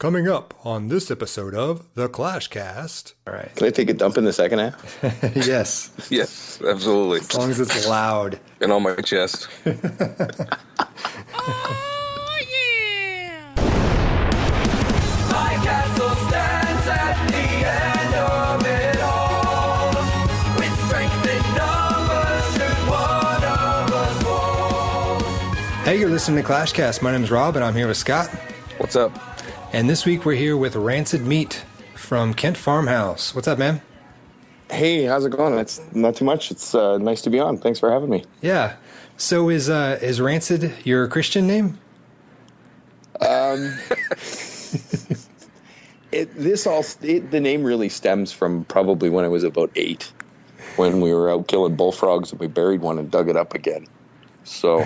Coming up on this episode of The Clashcast. All right. Can I take a dump in the second half? Yes. Yes, absolutely. As long as it's loud. And on my chest. Oh, yeah! My castle stands at the end of it all. With strength in numbers, should one of us fall. Hey, you're listening to Clashcast. My name is Rob, and I'm here with Scott. What's up? And this week we're here with Rancid Meat from Kent Farmhouse. What's up, man? Hey, how's it going? It's not too much. It's nice to be on. Thanks for having me. Yeah. So is Rancid your Christian name? The name really stems from probably when I was about 8, when we were out killing bullfrogs and we buried one and dug it up again. So,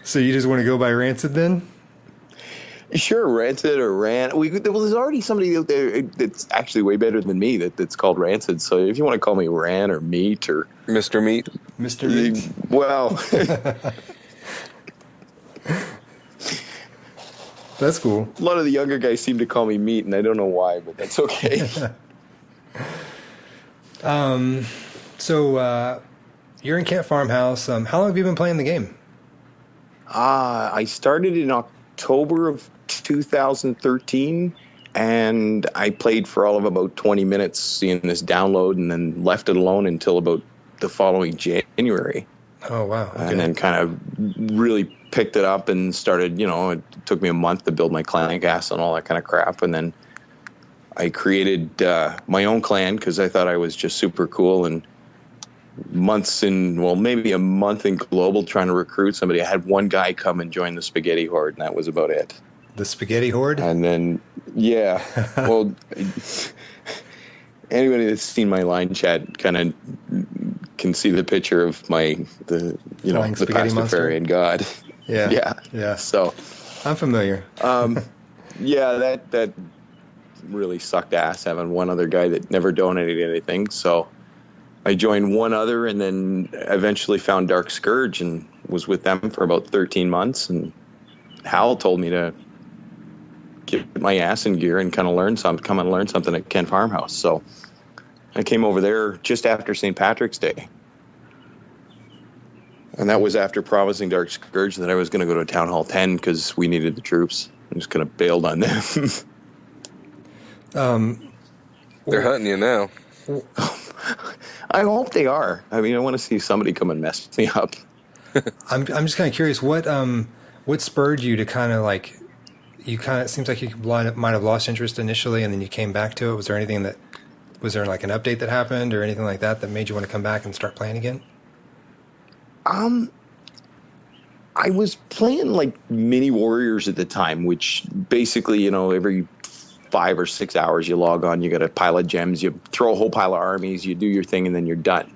So you just want to go by Rancid then? sure, Rancid or Ran. There's already somebody out there that's actually way better than me that's called Rancid. So if you want to call me Ran or Meat or Mr. Meat? Mr. Meat? well, That's cool. a lot of the younger guys seem to call me Meat, and I don't know why, but that's okay. So you're in Kent Farmhouse. How long have you been playing the game? I started in October of 2013, and I played for all of about 20 minutes seeing this download, and then left it alone until about the following January. Oh, wow. Okay. And then kind of really picked it up and started, it took me a month to build my clan gas and all that kind of crap. And then I created my own clan because I thought I was just super cool, and maybe a month in global trying to recruit somebody. I had one guy come and join the Spaghetti Horde, and that was about it. The Spaghetti Horde? And then, yeah, well, anybody that's seen my line chat kind of can see the picture of the Pastafarian god. Yeah. Yeah. So I'm familiar. yeah, that really sucked ass having one other guy that never donated anything. So I joined one other, and then eventually found Dark Scourge and was with them for about 13 months. And Hal told me to get my ass in gear and kind of come and learn something at Kent Farmhouse. So I came over there just after St. Patrick's Day. And that was after promising Dark Scourge that I was going to go to Town Hall 10 because we needed the troops. I just kind of bailed on them. They're hunting you now. I hope they are. I mean, I want to see somebody come and mess me up. I'm just kind of curious, what spurred you to kind of like, it seems like you might have lost interest initially and then you came back to it. Was there like an update that happened or anything like that made you want to come back and start playing again? I was playing like mini warriors at the time, which basically, every 5 or 6 hours you log on, you got a pile of gems, you throw a whole pile of armies, you do your thing, and then you're done.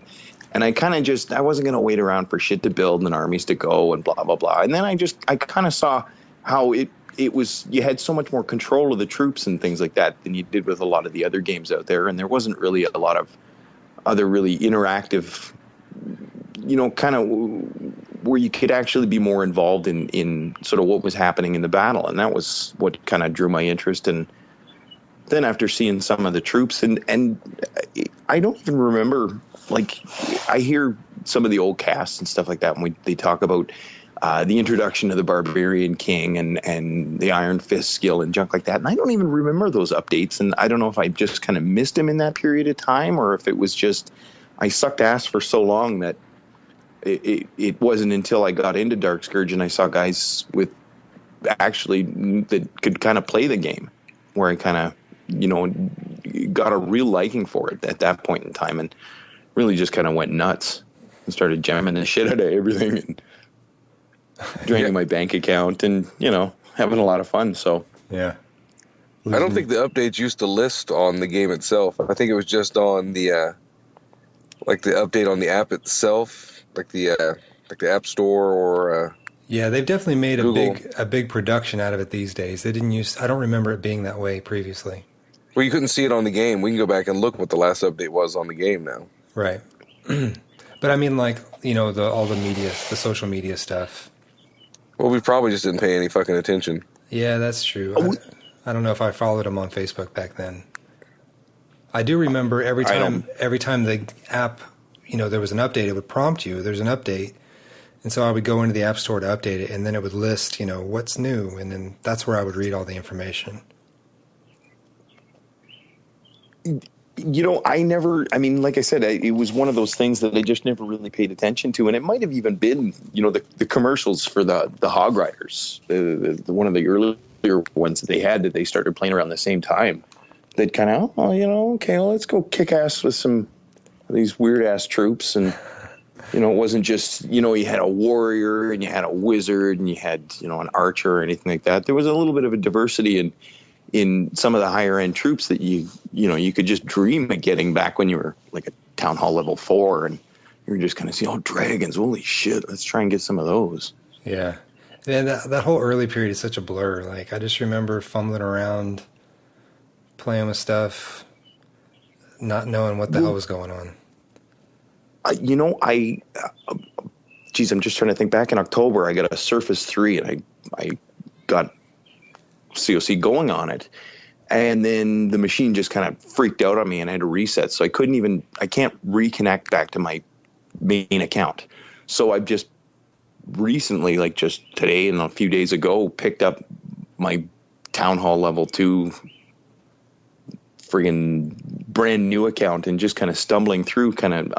And I kind of I wasn't going to wait around for shit to build and armies to go and blah, blah, blah. And then I kind of saw how it was, you had so much more control of the troops and things like that than you did with a lot of the other games out there. And there wasn't really a lot of other really interactive, kind of where you could actually be more involved in sort of what was happening in the battle. And that was what kind of drew my interest. And then after seeing some of the troops, and I don't even remember, like, I hear some of the old casts and stuff like that when they talk about the introduction of the Barbarian King and the Iron Fist skill and junk like that. And I don't even remember those updates. And I don't know if I just kind of missed them in that period of time or if it was just I sucked ass for so long that it wasn't until I got into Dark Scourge and I saw guys with actually that could kind of play the game where I kind of, got a real liking for it at that point in time and really just kind of went nuts and started jamming the shit out of everything and draining my bank account and, having a lot of fun. So, yeah. I don't think the updates used to list on the game itself. I think it was just on the, the update on the app itself. Like the App Store or yeah, they've definitely made Google. a big production out of it these days. They didn't I don't remember it being that way previously. Well, you couldn't see it on the game. We can go back and look what the last update was on the game now. Right. But I mean, like, all the media, the social media stuff. Well, we probably just didn't pay any fucking attention. Yeah, that's true. Oh, I don't know if I followed him on Facebook back then. I do remember every I time don't- the app, there was an update, it would prompt you, there's an update. And so I would go into the App Store to update it, and then it would list, what's new. And then that's where I would read all the information. Like I said, it was one of those things that I just never really paid attention to. And it might have even been, the commercials for the Hog Riders, one of the earlier ones that they started playing around the same time. They'd kind of, okay, well, let's go kick ass with some of these weird ass troops. And, it wasn't just, you had a warrior and you had a wizard and you had, an archer or anything like that. There was a little bit of a diversity in some of the higher end troops that you could just dream of getting back when you were like a Town Hall level 4 and you were just kind of seeing, dragons, holy shit, let's try and get some of those. Yeah. And that whole early period is such a blur. Like, I just remember fumbling around, playing with stuff, not knowing what the hell was going on. I'm just trying to think. Back in October, I got a Surface 3 and I got COC going on it. And then the machine just kind of freaked out on me and I had to reset. So I can't reconnect back to my main account. So I've just recently, like just today and a few days ago, picked up my Town Hall level 2 friggin' brand new account and just kind of stumbling through, kind of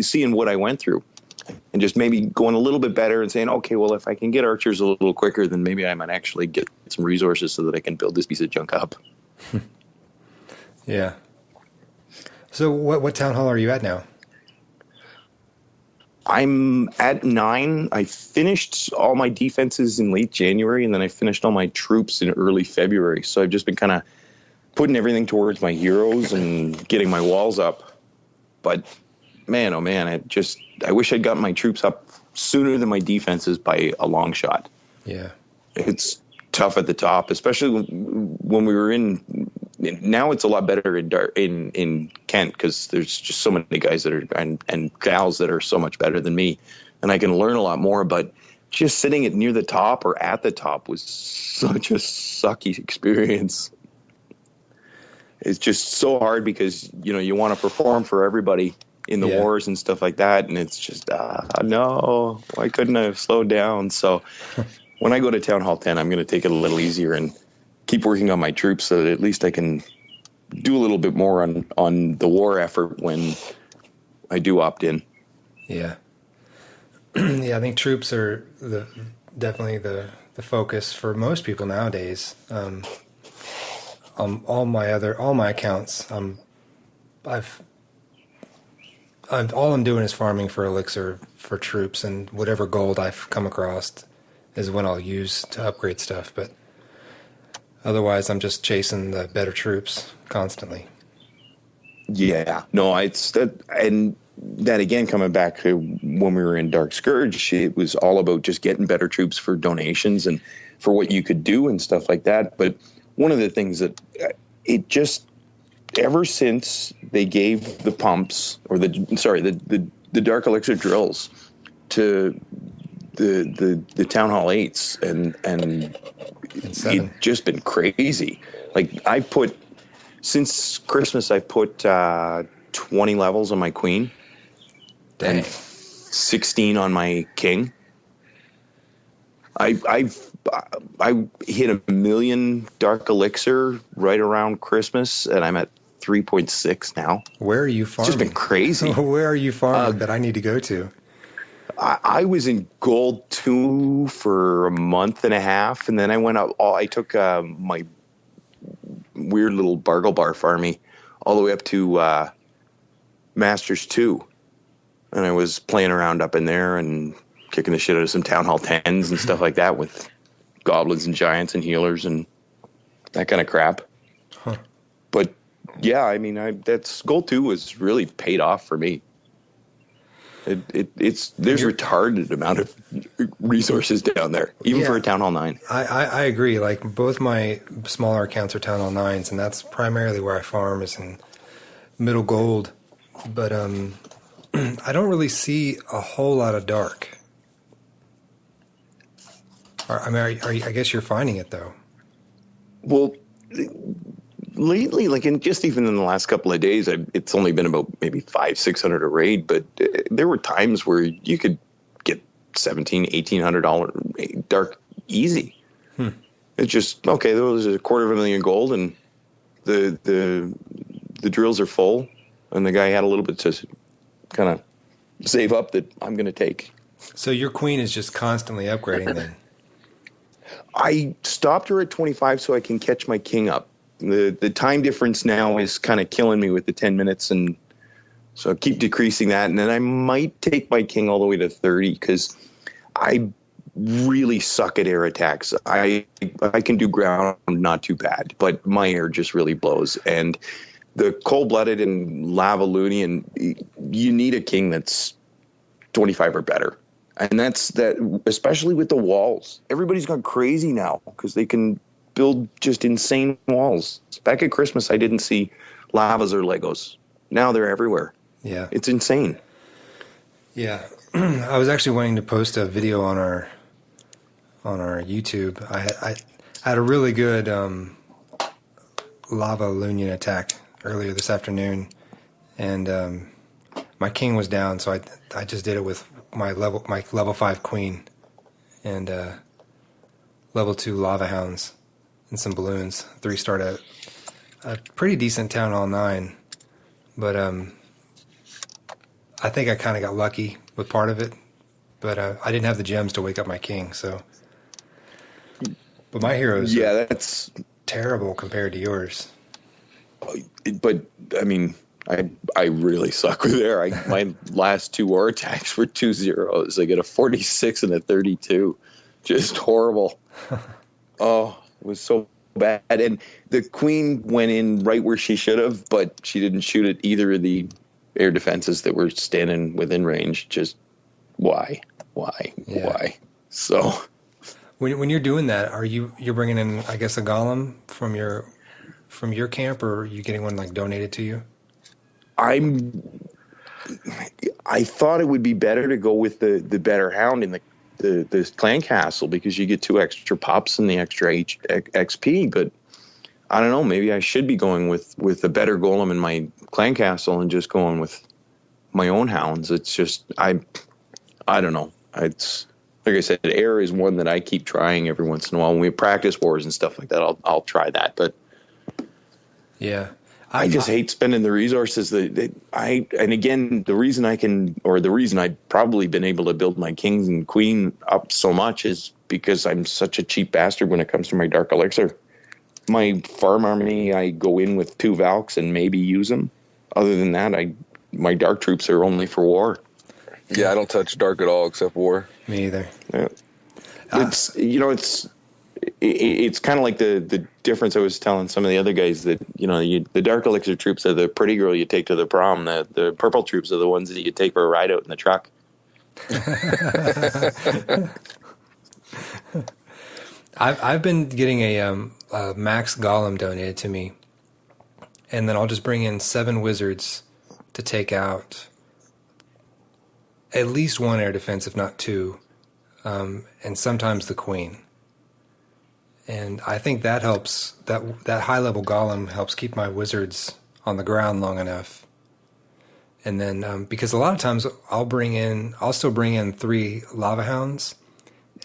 seeing what I went through and just maybe going a little bit better and saying, okay, well, if I can get archers a little quicker, then maybe I might actually get some resources so that I can build this piece of junk up. Yeah. So what Town Hall are you at now? I'm at 9. I finished all my defenses in late January, and then I finished all my troops in early February. So I've just been kind of putting everything towards my heroes and getting my walls up. But man, oh man, I wish I'd gotten my troops up sooner than my defenses by a long shot. Yeah. It's tough at the top, especially when we were in. Now it's a lot better in Kent because there's just so many guys that are and gals that are so much better than me, and I can learn a lot more. But just sitting it near the top or at the top was such a sucky experience. It's just so hard because you want to perform for everybody in the wars and stuff like that, and it's just no, why couldn't I have slowed down? So when I go to Town Hall 10, I'm going to take it a little easier and keep working on my troops so that at least I can do a little bit more on the war effort when I do opt in. Yeah. Yeah, I think troops are definitely the focus for most people nowadays. All my accounts, all I'm doing is farming for elixir for troops, and whatever gold I've come across is when I'll use to upgrade stuff. But otherwise, I'm just chasing the better troops constantly. Yeah, no, it's that, and that again, coming back to when we were in Dark Scourge, it was all about just getting better troops for donations and for what you could do and stuff like that. But one of the things that it just, ever since they gave the pumps or the Dark Elixir drills to the Town Hall 8s and it's just been crazy. Like since Christmas, I've put 20 levels on my queen. Dang. And 16 on my king. I hit 1 million Dark Elixir right around Christmas, and I'm at 3.6 now. Where are you farming? It's just been crazy. Where are you farming that I need to go to? I was in Gold 2 for a month and a half, and then I went up. I took my weird little Bargle Bar farmy all the way up to Masters 2. And I was playing around up in there and kicking the shit out of some Town Hall 10s and stuff like that with goblins and giants and healers and that kind of crap. Huh. But yeah, I mean, that's Gold 2 was really paid off for me. There's retarded amount of resources down there, even for a Town Hall 9. I agree. Like, both my smaller accounts are Town Hall 9s, and that's primarily where I farm, is in Middle Gold. But I don't really see a whole lot of dark. I guess you're finding it though. Well, lately, like just even in the last couple of days, it's only been about maybe 500-600 a raid, but there were times where you could get $1,700-$1,800 dark easy. It's just okay. There was $250,000 gold, and the drills are full, and the guy had a little bit to kind of save up that I'm going to take. So your queen is just constantly upgrading then. I stopped her at 25 so I can catch my king up. The time difference now is kind of killing me with the 10 minutes, and so I keep decreasing that, and then I might take my king all the way to 30 because I really suck at air attacks. I can do ground not too bad, but my air just really blows. And the cold-blooded and lava loony, and you need a king that's 25 or better. And that's that, especially with the walls. Everybody's gone crazy now because they can build just insane walls. Back at Christmas, I didn't see lavas or Legos. Now they're everywhere. Yeah. It's insane. Yeah. I was actually wanting to post a video on our YouTube. I had a really good lava Lunian attack earlier this afternoon, and my king was down, so I just did it with my level 5 queen and level 2 lava hounds and some balloons. 3-starred a pretty decent town hall 9, but I think I kind of got lucky with part of it, but I didn't have the gems to wake up my king, so. But my heroes that's terrible compared to yours. But I mean, I really suck with air. My last 2 war attacks were 2 zeros. I get a 46 and a 32. Just horrible. Oh, it was so bad. And the queen went in right where she should have, but she didn't shoot at either of the air defenses that were standing within range. Just why? So when you're doing that, you're bringing in, I guess, a golem from your camp, or are you getting one like donated to you? I thought it would be better to go with the better hound in the clan castle because you get 2 extra pops and the extra XP. But I don't know. Maybe I should be going with a better golem in my clan castle and just going with my own hounds. It's just I don't know. It's like I said, air is one that I keep trying every once in a while. When we practice wars and stuff like that, I'll try that. But yeah. I just hate spending the resources and again, the reason I've probably been able to build my kings and queen up so much is because I'm such a cheap bastard when it comes to my dark elixir. My farm army, I go in with 2 Valks and maybe use them. Other than that, my dark troops are only for war. Yeah, I don't touch dark at all except war. Me either. Yeah. It's kind of like the difference I was telling some of the other guys that, the dark elixir troops are the pretty girl you take to the prom. The purple troops are the ones that you take for a ride out in the truck. I've been getting a max golem donated to me, and then I'll just bring in 7 wizards to take out at least 1 air defense, if not 2, and sometimes the queen. And I think that helps. That high level golem helps keep my wizards on the ground long enough. And then because a lot of times I'll still bring in 3 lava hounds,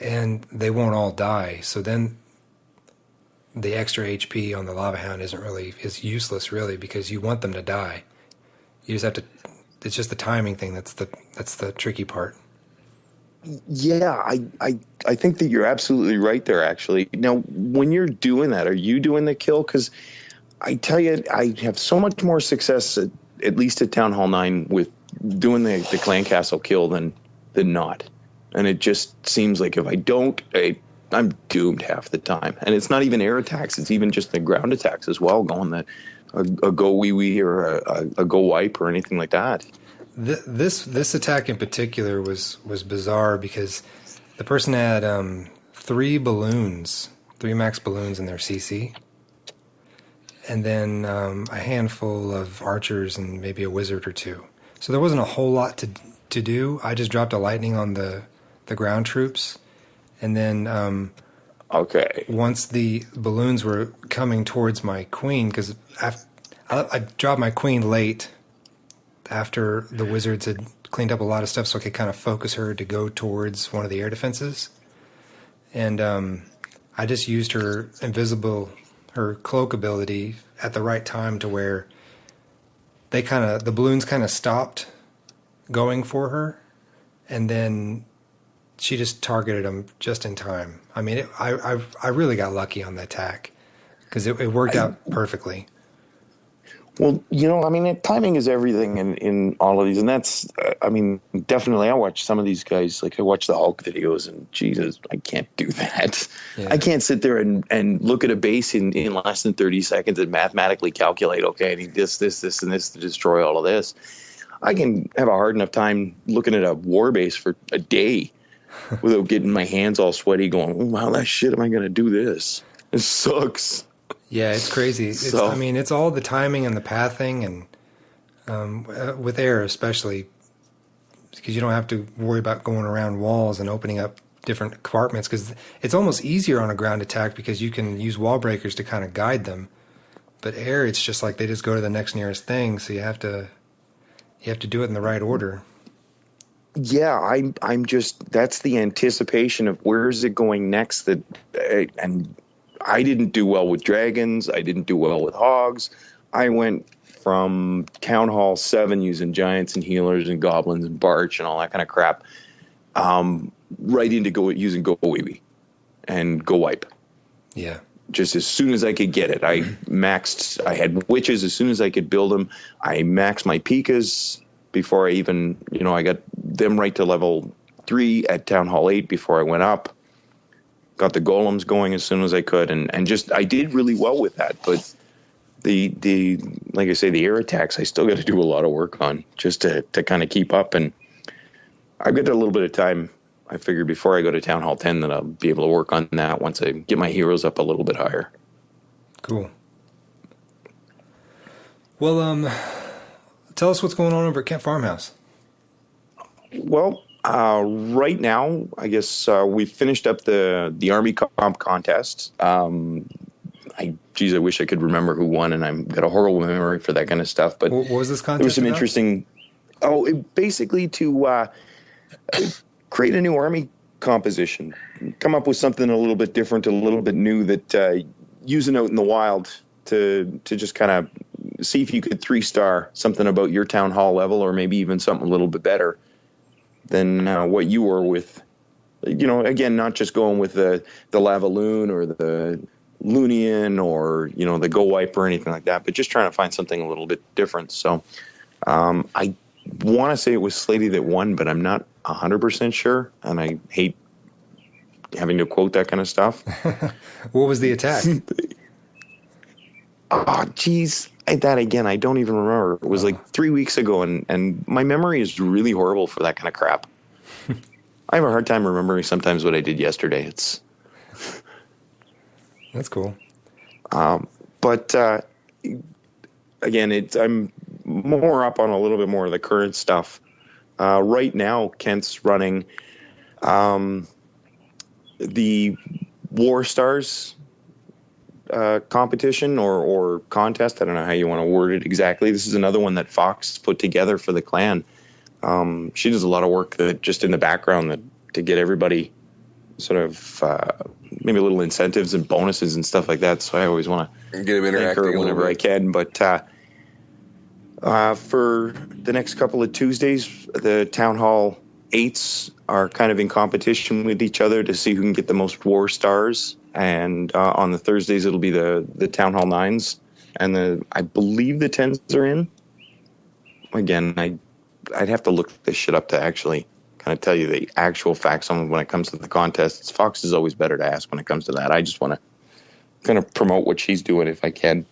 and they won't all die. So then the extra HP on the lava hound is useless really, because you want them to die. You just have to. It's just the timing thing that's the tricky part. Yeah, I think that you're absolutely right there, actually. Now, when you're doing that, are you doing the kill? Because I tell you, I have so much more success, at least at Town Hall 9, with doing the clan castle kill than not. And it just seems like if I don't, I'm doomed half the time. And it's not even air attacks. It's even just the ground attacks as well, going a go wee wee or a go wipe or anything like that. This attack in particular was bizarre because the person had 3 max balloons in their CC, and then a handful of archers and maybe a wizard or 2. So there wasn't a whole lot to do. I just dropped a lightning on the ground troops, And then Okay. once the balloons were coming towards my queen, because I dropped my queen late after the wizards had cleaned up a lot of stuff, so I could kind of focus her to go towards one of the air defenses. And I just used her cloak ability at the right time to where the balloons kind of stopped going for her, and then she just targeted them just in time. I mean, I really got lucky on the attack because it worked out perfectly. Well, I mean, timing is everything in all of these. And that's, I mean, definitely I watch some of these guys, like I watch the Hulk videos and Jesus, I can't do that. Yeah. I can't sit there and look at a base in less than 30 seconds and mathematically calculate, okay, I need this, and this to destroy all of this. I can have a hard enough time looking at a war base for a day without getting my hands all sweaty going, oh, wow, that shit, am I going to do this? It sucks. Yeah, it's crazy. I mean, it's all the timing and the pathing, and with air especially, because you don't have to worry about going around walls and opening up different compartments, because it's almost easier on a ground attack because you can use wall breakers to kind of guide them. But air, it's just like they just go to the next nearest thing, so you have to do it in the right order. Yeah, I'm just, that's the anticipation of where is it going next, and I didn't do well with dragons. I didn't do well with hogs. I went from Town Hall 7 using giants and healers and goblins and barch and all that kind of crap, right into using Go Weeby and Go Wipe. Yeah. Just as soon as I could get it. I had witches as soon as I could build them. I maxed my Pikas before I even, I got them right to level 3 at Town Hall 8 before I went up. Got the golems going as soon as I could, and just I did really well with that. But the like I say, the air attacks I still got to do a lot of work on just to kind of keep up. And I've got a little bit of time. I figured before I go to Town Hall 10 that I'll be able to work on that once I get my heroes up a little bit higher. Cool. Well, tell us what's going on over at Kent Farmhouse. Well, right now, I guess we finished up the Army Comp contest. I wish I could remember who won, and I've got a horrible memory for that kind of stuff. But what was this contest there was some about? interesting. Basically to create a new Army composition, come up with something a little bit different, a little bit new that using out in the wild to just kind of see if you could 3-star something about your town hall level, or maybe even something a little bit better than what you were with. Again, not just going with the Lavaloon or the Loonian or, the Go Wipe or anything like that, but just trying to find something a little bit different. So I want to say it was Slady that won, but I'm not 100% sure, and I hate having to quote that kind of stuff. What was the attack? Oh, geez. That again, I don't even remember. It was like 3 weeks ago, and my memory is really horrible for that kind of crap. I have a hard time remembering sometimes what I did yesterday. That's cool. But again, I'm more up on a little bit more of the current stuff. Right now, Kent's running the War Stars competition or contest. I don't know how you want to word it exactly. This is another one that Fox put together for the clan. She does a lot of work just in the background to get everybody sort of maybe little incentives and bonuses and stuff like that. So I always want to Get him thank interacting her whenever I can. But for the next couple of Tuesdays, the Town Hall 8s are kind of in competition with each other to see who can get the most War Stars. And on the Thursdays, it'll be the Town Hall 9s. And I believe the 10s are in. Again, I'd have to look this shit up to actually kind of tell you the actual facts on when it comes to the contests. Fox is always better to ask when it comes to that. I just want to kind of promote what she's doing if I can.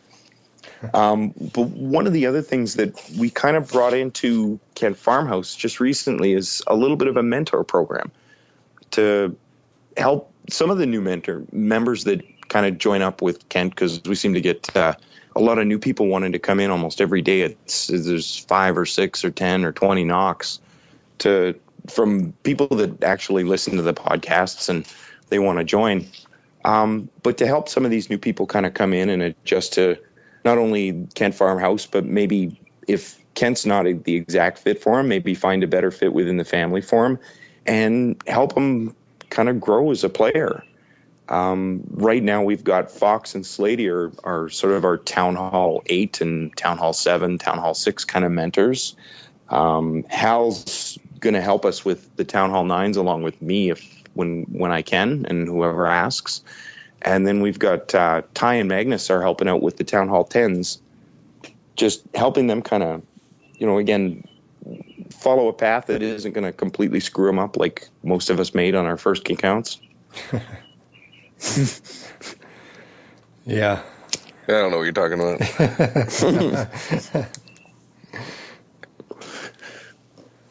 But one of the other things that we kind of brought into Kent Farmhouse just recently is a little bit of a mentor program to help some of the new members that kind of join up with Kent, because we seem to get a lot of new people wanting to come in almost every day. There's 5 or 6 or 10 or 20 knocks from people that actually listen to the podcasts and they want to join. But to help some of these new people kind of come in and adjust to not only Kent Farmhouse, but maybe if Kent's not the exact fit for him, maybe find a better fit within the family for him and help him kind of grow as a player. Right now we've got Fox and Slady are sort of our Town Hall 8 and Town Hall 7, Town Hall 6 kind of mentors. Hal's going to help us with the Town Hall 9s along with me when I can and whoever asks. And then we've got Ty and Magnus are helping out with the Town Hall 10s, just helping them kind of, again, follow a path that isn't going to completely screw them up like most of us made on our first accounts. Yeah. I don't know what you're talking about.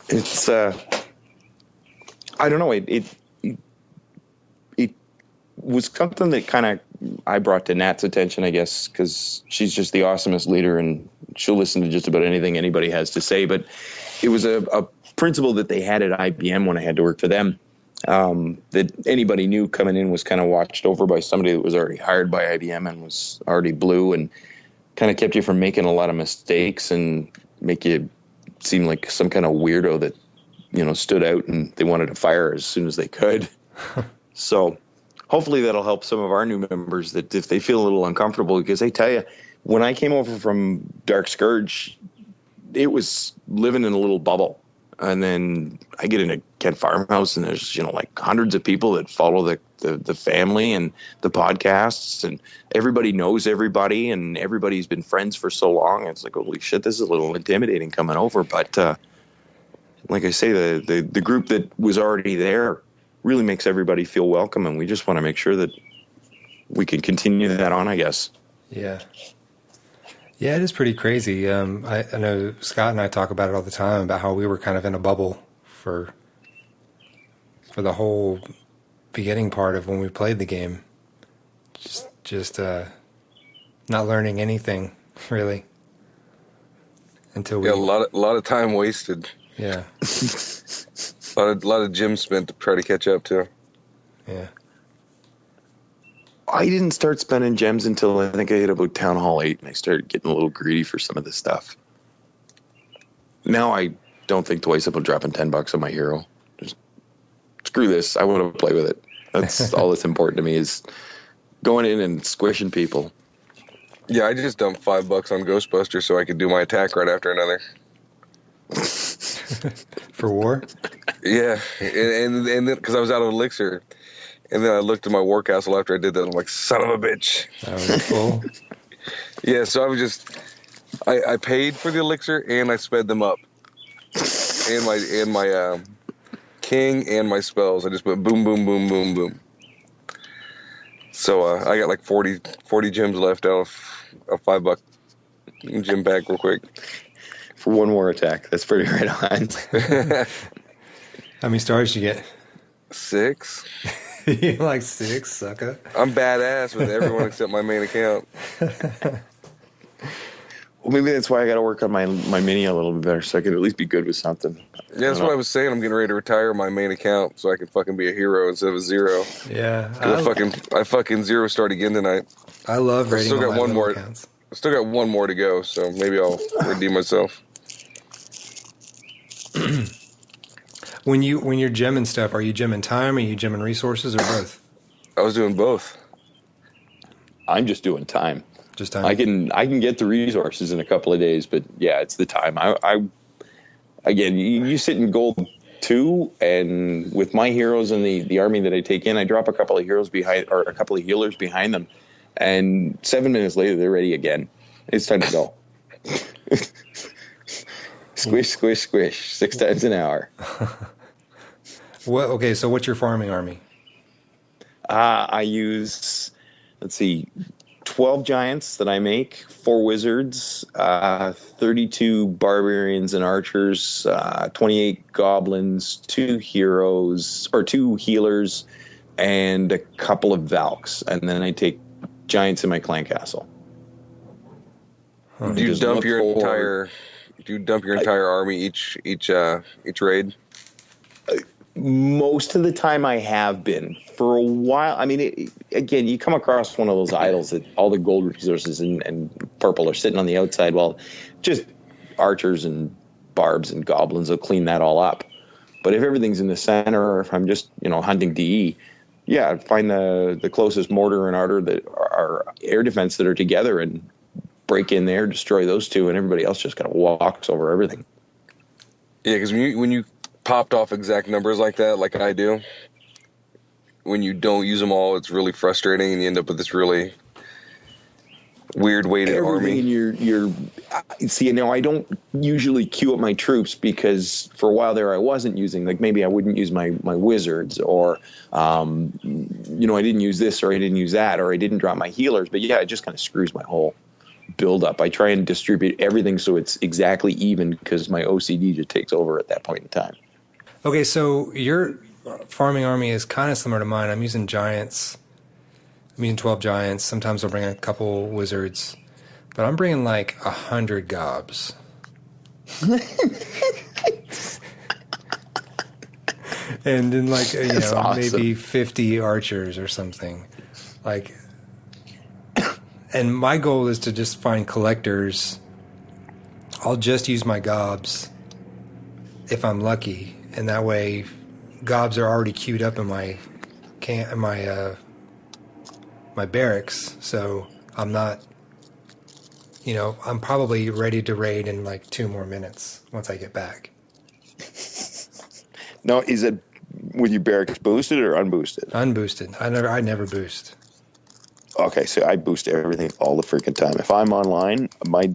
It's I don't know. It was something that kind of I brought to Nat's attention, I guess, because she's just the awesomest leader and she'll listen to just about anything anybody has to say. But it was a principle that they had at IBM when I had to work for them, that anybody new coming in was kind of watched over by somebody that was already hired by IBM and was already blue, and kind of kept you from making a lot of mistakes and make you seem like some kind of weirdo that, stood out and they wanted to fire as soon as they could. So hopefully that'll help some of our new members that if they feel a little uncomfortable, because I tell you, when I came over from Dark Scourge, it was living in a little bubble. And then I get into Kent Farmhouse and there's, like hundreds of people that follow the family and the podcasts, and everybody knows everybody and everybody's been friends for so long. It's like, holy shit, this is a little intimidating coming over. But like I say, the group that was already there really makes everybody feel welcome. And we just want to make sure that we can continue that on, I guess. Yeah. Yeah, it is pretty crazy. I know Scott and I talk about it all the time, about how we were kind of in a bubble for the whole beginning part of when we played the game. Just not learning anything, really, until we... Yeah, a lot of time wasted. Yeah. A lot of gym spent to try to catch up to. Yeah. I didn't start spending gems until I think I hit about Town Hall 8, and I started getting a little greedy for some of this stuff. Now I don't think twice about dropping $10 on my hero. Just screw this. I want to play with it. That's all that's important to me, is going in and squishing people. Yeah, I just dumped $5 on Ghostbusters so I could do my attack right after another. For war? Yeah, and then because I was out of elixir. And then I looked at my war castle after I did that. And I'm like, son of a bitch. That was full. Yeah, so I was just, I paid for the elixir and I sped them up. And my king and my spells. I just went boom, boom, boom, boom, boom. So I got like 40 gems left out of $5 gem pack real quick. For one war attack. That's pretty right on. How many stars did you get? 6. You like 6, sucker? I'm badass with everyone except my main account. Well, maybe that's why I got to work on my mini a little bit better, so I can at least be good with something. Yeah, that's what I was saying. I'm getting ready to retire my main account so I can fucking be a hero instead of a zero. Yeah. I fucking zero start again tonight. I love rating still got on my one more. accounts. I still got one more to go, so maybe I'll redeem myself. When you're gemming stuff, are you gemming time, are you gemming resources, or both? I was doing both. I'm just doing time. Just time. I can get the resources in a couple of days, but yeah, it's the time. I again, you sit in gold 2, and with my heroes and the army that I take in, I drop a couple of heroes behind, or a couple of healers behind them, and 7 minutes later they're ready again. It's time to go. Squish, squish, squish, 6 times an hour. Okay, so what's your farming army? I use, 12 giants that I make, 4 wizards, 32 barbarians and archers, 28 goblins, 2 heroes, or 2 healers, and a couple of valks. And then I take giants in my clan castle. Do you dump your entire army each raid? Most of the time I have been. for a while, I mean, again, you come across one of those idols that all the gold resources and purple are sitting on the outside. Well, just archers and barbs and goblins will clean that all up. But if everything's in the center, or if I'm just, hunting DE, yeah, I'd find the closest mortar and arter that are air defense that are together and break in there, destroy those two, and everybody else just kind of walks over everything. Yeah, because when you popped off exact numbers like that, like I do, when you don't use them all, it's really frustrating, and you end up with this really weird weighted army. In your see, now I don't usually queue up my troops because for a while there I wasn't using, like maybe I wouldn't use my wizards, or I didn't use this, or I didn't use that, or I didn't drop my healers. But yeah, it just kind of screws my whole build up. I try and distribute everything so it's exactly even, because my OCD just takes over at that point in time. Okay, so your farming army is kind of similar to mine. I'm using giants. I'm using 12 giants. Sometimes I'll bring a couple wizards, but I'm bringing like 100 gobs. And then like, awesome. Maybe 50 archers or something. Like, and my goal is to just find collectors. I'll just use my gobs if I'm lucky, and that way gobs are already queued up in my my barracks, so I'm not, I'm probably ready to raid in like 2 more minutes once I get back. Now, is it with your barracks boosted or unboosted? Unboosted. I never boost. Okay, so I boost everything all the freaking time. If I'm online, my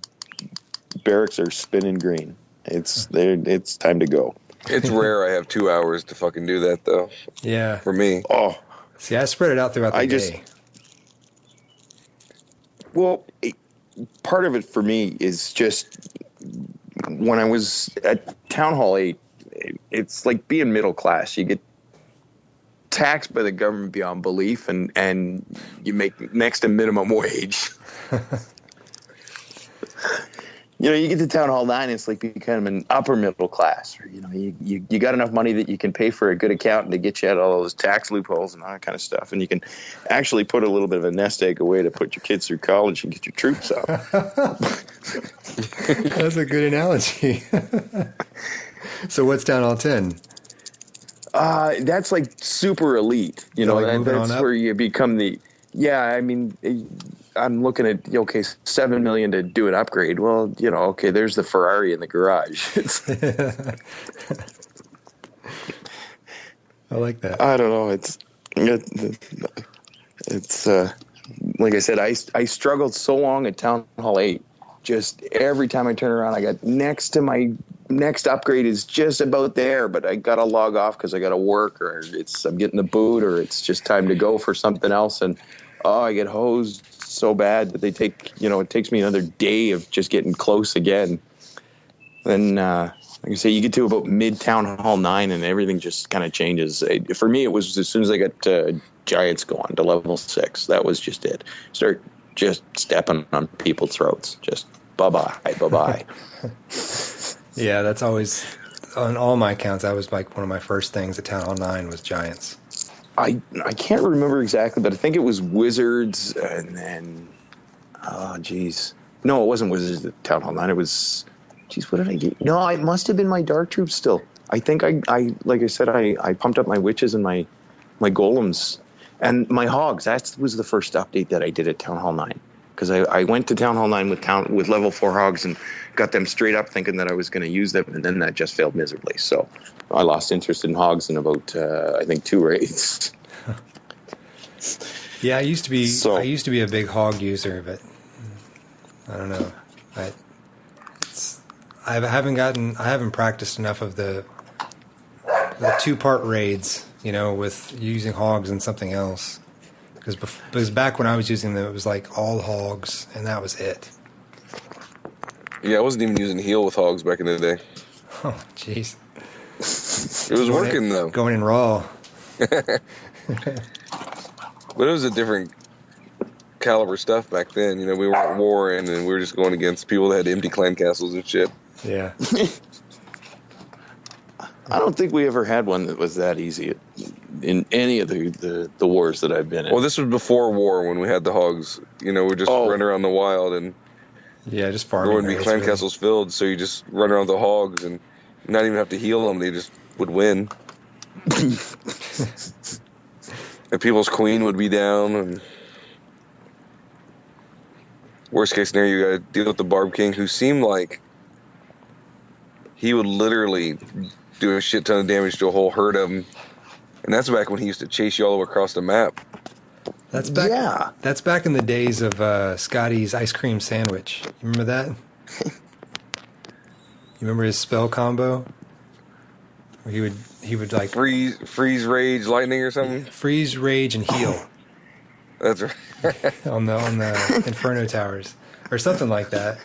barracks are spinning green. It's time to go. It's rare I have 2 hours to fucking do that, though. Yeah. For me. Oh. See, I spread it out throughout the day. Well, part of it for me is just when I was at Town Hall 8, it's like being middle class. You get taxed by the government beyond belief, and you make next to minimum wage. You get to Town Hall 9, it's like becoming an upper middle class. You got enough money that you can pay for a good accountant to get you out all those tax loopholes and all that kind of stuff. And you can actually put a little bit of a nest egg away to put your kids through college and get your troops up. That's a good analogy. So what's Town Hall 10? That's like super elite. That's where you become the... Yeah, I mean... I'm looking at, 7 million to do an upgrade. Well, there's the Ferrari in the garage. I like that. I don't know. It's like I said, I struggled so long at Town Hall 8. Just every time I turn around, I got next to my next upgrade is just about there, but I got to log off because I got to work, or I'm getting the boot, or it's just time to go for something else. And, I get hosed so bad that it takes me another day of just getting close again. Then, like I say, you get to about mid-Town Hall 9 and everything just kind of changes. For me, it was as soon as I got Giants going to level 6. That was just it. Start just stepping on people's throats. Just bye-bye, bye-bye. Yeah, that's always, on all my accounts, that was like one of my first things at Town Hall 9 was Giants. I can't remember exactly, but I think it was Wizards, and then, oh, geez. No, it wasn't Wizards at Town Hall 9. It was, geez, what did I get? No, it must have been my Dark Troops still. I think I like I said, I pumped up my witches and my golems. And my hogs, that was the first update that I did at Town Hall 9. Because I went to Town Hall 9 with level 4 hogs and got them straight up thinking that I was going to use them, and then that just failed miserably. So I lost interest in hogs in about, I think, 2 raids. Yeah, I used to be a big hog user, but I don't know. I haven't practiced enough of the 2-part raids, with using hogs and something else. Because back when I was using them, it was like all hogs, and that was it. Yeah, I wasn't even using heal with hogs back in the day. Oh, jeez. It was working, though. Going in raw. But it was a different caliber stuff back then. We weren't warring, and we were just going against people that had empty clan castles and shit. Yeah. I don't think we ever had one that was that easy. in any of the wars that I've been in. Well, this was before war when we had the hogs. You know, we just run around the wild and Yeah, just there farming. wouldn't be right? clan It's really- castles filled, so you just run around the hogs and not even have to heal them. They just would win. And people's queen would be down. And worst case scenario, you got to deal with the Barb King, who seemed like he would literally do a shit ton of damage to a whole herd of them. And that's back when he used to chase you all the way across the map. That's back. Yeah. That's back in the days of Scotty's ice cream sandwich. You remember that? You remember his spell combo? Where he would like Freeze, rage, lightning, or something. freeze, rage, and heal That's right. on the Inferno Towers or something like that.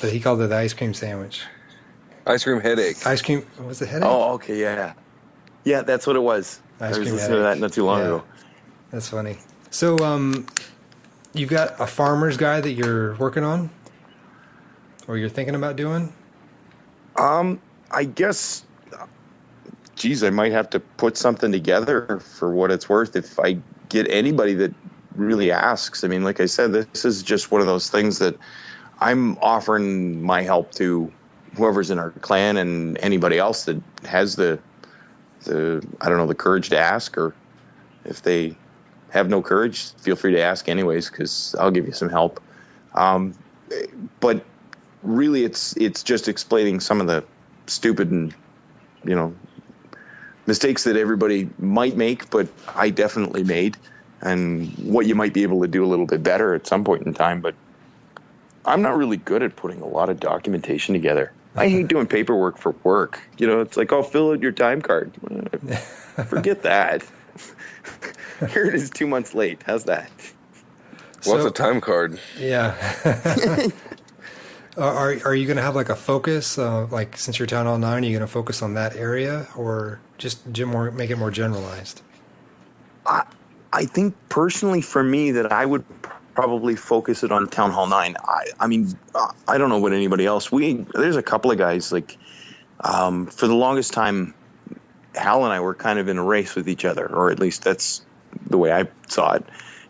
But he called it the ice cream sandwich. Ice cream headache. Ice cream was it headache? Oh, okay, yeah. Yeah, that's what it was. Ice I was cream listening to headache. that not too long Yeah. ago. That's funny. So, you've got a farmer's guy that you're working on, or you're thinking about doing? I guess, geez, I might have to put something together for what it's worth if I get anybody that really asks. I mean, like I said, this is just one of those things that I'm offering my help to whoever's in our clan and anybody else that has the I don't know, the courage to ask, or if they have no courage, feel free to ask anyways, because I'll give you some help. But really, it's just explaining some of the stupid and, you know, mistakes that everybody might make, but I definitely made, and what you might be able to do a little bit better at some point in time. But I'm not really good at putting a lot of documentation together. I hate doing paperwork for work. You know, it's like, oh, fill out your time card. Forget that. Here it is 2 months late. How's that? What's So- a time card? Yeah. Are you going to have like a focus? Like since you're Town Hall 9, are you going to focus on that area, or just make it more generalized? I think personally for me that I would probably focus it on Town Hall 9. I mean, I don't know what anybody else. There's a couple of guys, like, for the longest time, Hal and I were kind of in a race with each other, or at least that's the way I saw it,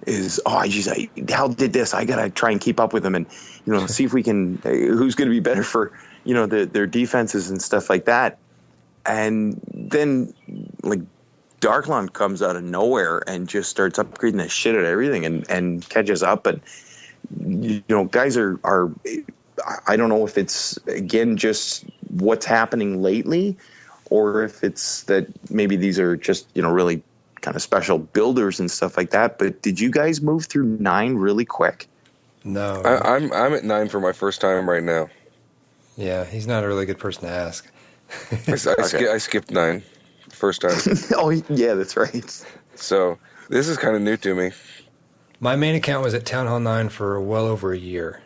is, Hal did this. I got to try and keep up with him and, you know, see if we can, who's going to be better for, you know, their defenses and stuff like that. And then, like, Darklon comes out of nowhere and just starts upgrading the shit out of everything and catches up. And, you know, guys are, I don't know if it's, again, just what's happening lately, or if it's that maybe these are just, you know, really kind of special builders and stuff like that. But did you guys move through 9 really quick? No. I'm at 9 for my first time right now. Yeah, he's not a really good person to ask. I skipped 9 first time. Oh, yeah, that's right. So this is kind of new to me. My main account was at Town Hall 9 for well over a year.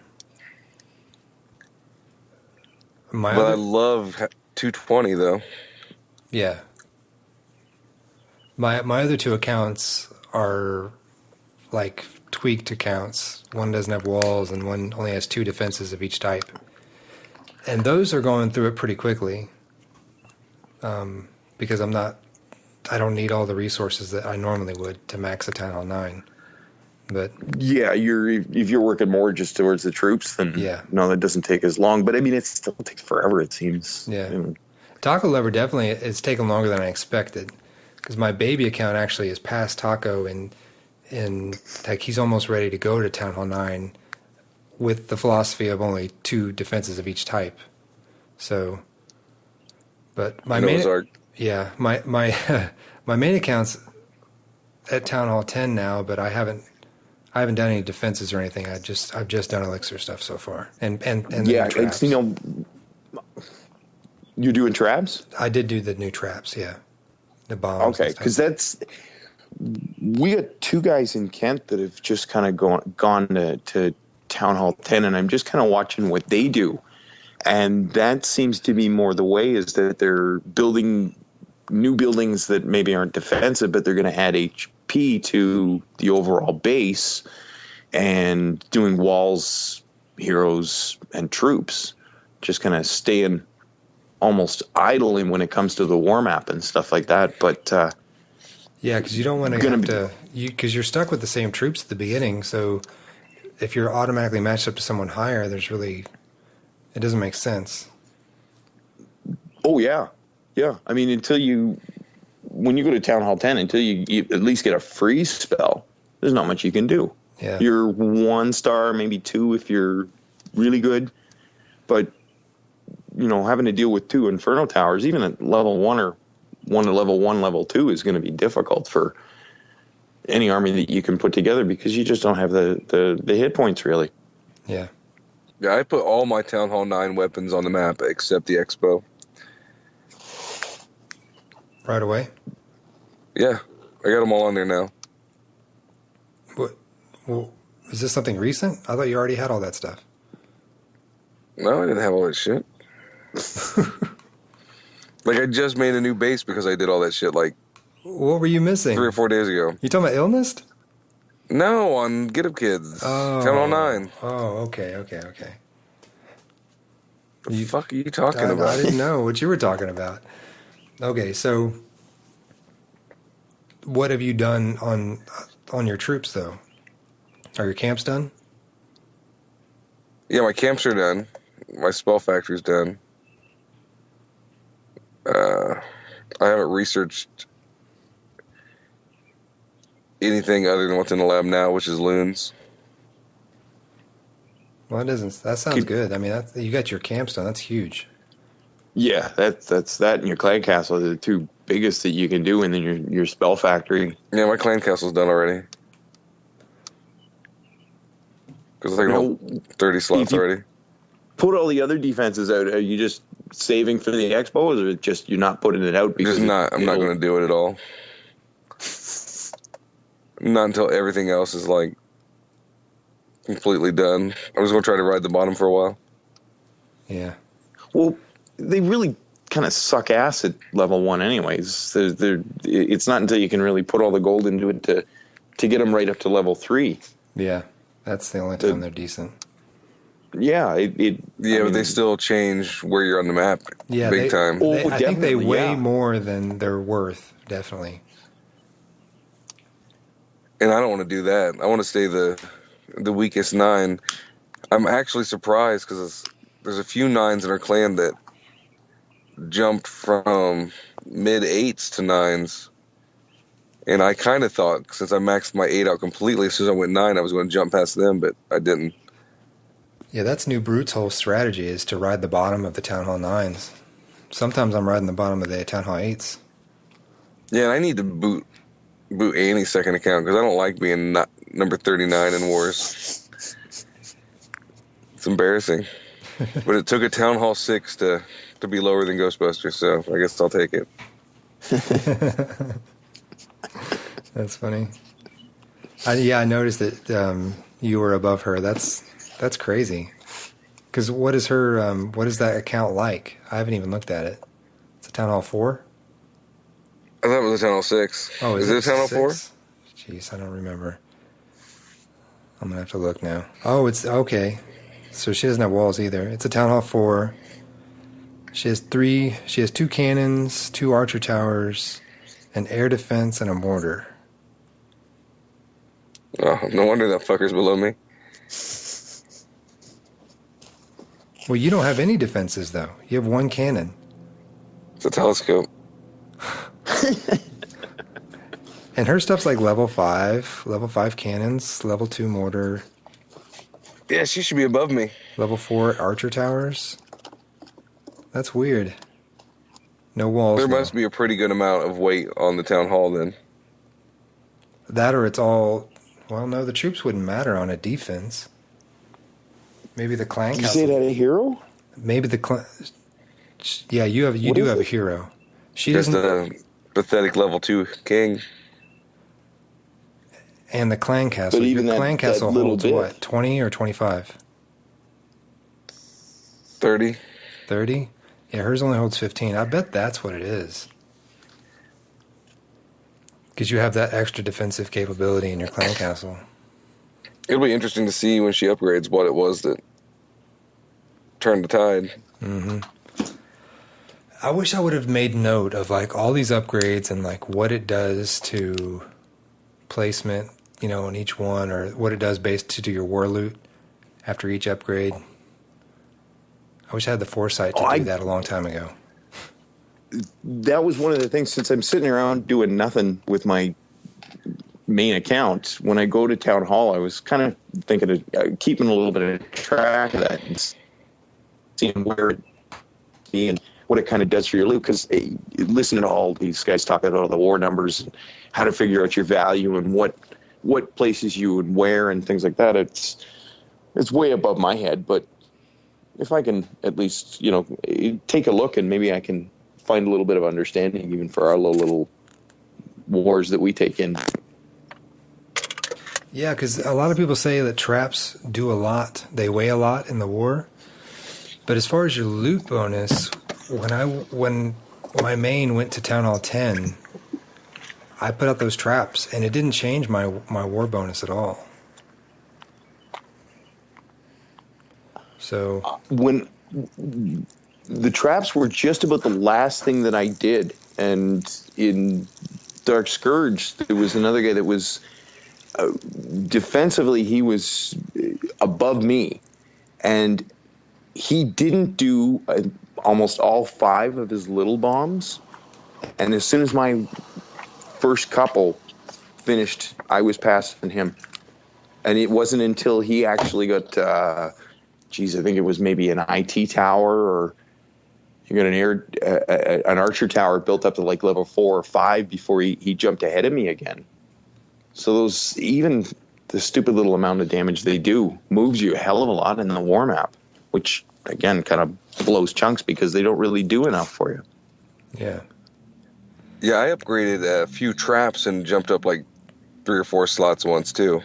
But I love 220 though. Yeah. My other 2 accounts are like tweaked accounts. One doesn't have walls and one only has 2 defenses of each type. And those are going through it pretty quickly. Because I don't need all the resources that I normally would to max a Town Hall 9. But Yeah, if you're working more just towards the troops, then Yeah. no, that doesn't take as long. But I mean, it still takes forever, it seems. Yeah. You know. Taco Lover definitely, it's taken longer than I expected. Because my baby account actually is past Taco and like he's almost ready to go to Town Hall 9 with the philosophy of only 2 defenses of each type. So, but my main, Noah's Ark. yeah, my my main account's at Town Hall 10 now, but I haven't done any defenses or anything. I've just done elixir stuff so far, and the Yeah, new traps. it's, you know, you're doing traps? I did do the new traps, yeah, the bombs. and Okay, stuff. because we got 2 guys in Kent that have just kind of gone to Town Hall 10, and I'm just kind of watching what they do. And that seems to be more the way, is that they're building new buildings that maybe aren't defensive, but they're going to add HP to the overall base and doing walls, heroes, and troops, just kind of staying almost idle in when it comes to the war map and stuff like that. But Yeah, because you don't want to have to, because you're stuck with the same troops at the beginning. So if you're automatically matched up to someone higher, it doesn't make sense. Oh yeah, yeah. I mean, when you go to Town Hall 10, until you at least get a freeze spell, there's not much you can do. Yeah. You're 1 star, maybe 2 if you're really good, but having to deal with 2 Inferno Towers, even at level 1 or 1 to level 1, level 2, is going to be difficult for any army that you can put together because you just don't have the hit points, really. Yeah. Yeah, I put all my Town Hall 9 weapons on the map except the Expo. Right away? Yeah, I got them all on there now. What? Well, is this something recent? I thought you already had all that stuff. No, I didn't have all that shit. Like, I just made a new base because I did all that shit, like, What were you missing? 3 or 4 days ago. You talking about illness? No, on Get Up Kids. Oh. Town Hall 9. Oh, okay. The fuck are you talking I about? didn't know what you were talking about. Okay, so what have you done on your troops, though? Are your camps done? Yeah, my camps are done. My spell factory's done. I haven't researched anything other than what's in the lab now, which is loons. Well, that sounds good. I mean, you got your camps done. That's huge. Yeah, that's that and your clan castle are the 2 biggest that you can do, and then your spell factory. Yeah, my clan castle's done already. Because I got 30 slots already. Put all the other defenses out. Are you just saving for the expo, or is it just you're not putting it out because I'm not going to do it at all. Not until everything else is like completely done. I'm just going to try to ride the bottom for a while. Yeah. Well, they really kind of suck ass at level 1 anyways. It's not until you can really put all the gold into it to get them right up to level 3. Yeah, that's the only time they're decent. Yeah, but they still change where you're on the map. Yeah, big time. I think they definitely, weigh yeah. more than they're worth. Definitely. And I don't want to do that. I want to stay the weakest 9. I'm actually surprised because there's a few 9s in our clan that jumped from mid 8s to 9s. And I kind of thought, since I maxed my 8 out completely, as soon as I went 9, I was going to jump past them, but I didn't. Yeah, that's New Brute's whole strategy is to ride the bottom of the Town Hall 9s. Sometimes I'm riding the bottom of the Town Hall 8s. Yeah, and I need to boot Annie's second account because I don't like being number 39 in wars. It's embarrassing. But it took a Town Hall 6 to be lower than Ghostbusters, so I guess I'll take it. That's funny. I noticed that you were above her. That's crazy. Because what is that account like? I haven't even looked at it. It's a Town Hall 4? I thought it was a Town Hall 6. Oh, is it a Town Hall 4? 6? Jeez, I don't remember. I'm going to have to look now. Oh, it's okay. So she doesn't have walls either. It's a Town Hall 4. She has 2 cannons, 2 archer towers, an air defense, and a mortar. Oh, no wonder that fucker's below me. Well, you don't have any defenses, though. You have 1 cannon. It's a telescope. And her stuff's like level 5 cannons, level 2 mortar, Yeah, she should be above me. level 4 archer towers. That's weird. No walls. There though. must be a pretty good amount of weight on the Town Hall then. That or it's all... Well, no, the troops wouldn't matter on a defense. Maybe the clan Did you castle... say that a hero? Maybe the clan... Yeah, you do have a hero. She Just doesn't... a pathetic level 2 king. And the clan castle. But Your even clan that castle little holds bit. what? 20 or 25? 30. 30? Yeah, hers only holds 15. I bet that's what it is. Because you have that extra defensive capability in your clan castle. It'll be interesting to see when she upgrades what it was that turned the tide. Mm-hmm. I wish I would have made note of like all these upgrades and like what it does to placement, in each one, or what it does based to do your war loot after each upgrade. I wish I had the foresight to do that a long time ago. That was one of the things, since I'm sitting around doing nothing with my main account, when I go to town hall, I was kind of thinking of keeping a little bit of track of that and seeing where it be and what it kind of does for your loot. Because listening to all these guys talk about the war numbers and how to figure out your value and what places you would wear and things like that, it's way above my head. But if I can at least, take a look, and maybe I can find a little bit of understanding even for our little wars that we take in. Yeah, because a lot of people say that traps do a lot. They weigh a lot in the war. But as far as your loot bonus, when my main went to Town Hall 10, I put out those traps, and it didn't change my war bonus at all. So When the traps were just about the last thing that I did, and in Dark Scourge, there was another guy that was defensively, he was above me, and he didn't do almost all 5 of his little bombs. And as soon as my first couple finished, I was passing him. And it wasn't until he actually got, I think it was maybe an IT tower, or he got an archer tower built up to like level 4 or 5 before he jumped ahead of me again. So those, even the stupid little amount of damage they do moves you a hell of a lot in the war map, which again kind of blows chunks because they don't really do enough for you. yeah. Yeah, I upgraded a few traps and jumped up like 3 or 4 slots once too.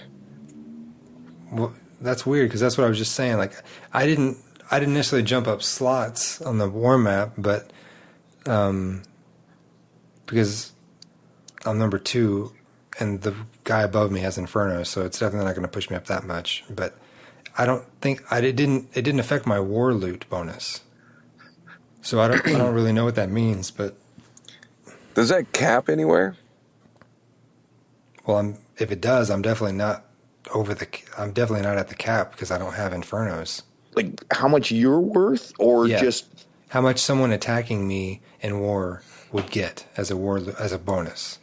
Well, that's weird, because that's what I was just saying. Like, I didn't necessarily jump up slots on the war map, but because I'm number 2, and the guy above me has Inferno, so it's definitely not going to push me up that much. But I don't think it didn't affect my war loot bonus. So I don't really know what that means. But Does that cap anywhere? well, if it does, I'm definitely not I'm definitely not at the cap because I don't have Infernos. Like how much you're worth, or Yeah. just How much someone attacking me in war would get as a bonus.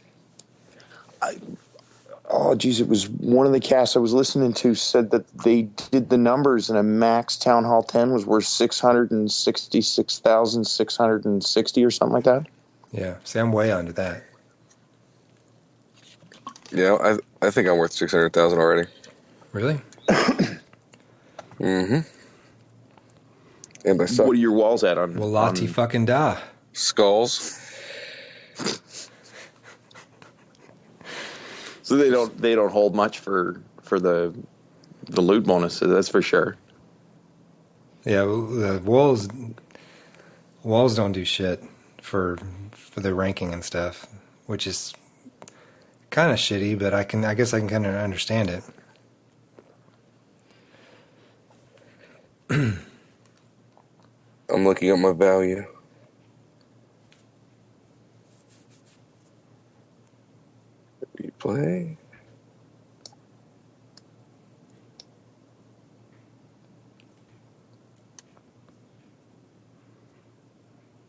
oh geez, it was one of the casts I was listening to said that they did the numbers, and a max Town Hall 10 was worth 666,660 or something like that. Yeah, see, I'm way under that. Yeah, I think I'm worth 600,000 already. Really? Mm-hmm. And I suck. What are your walls at on? Well, Lati fucking da. Skulls. So they don't hold much for the loot bonuses. That's for sure. Yeah, well, the walls don't do shit for the ranking and stuff, which is kind of shitty. But I guess I can kind of understand it. I'm looking at my value. Replay.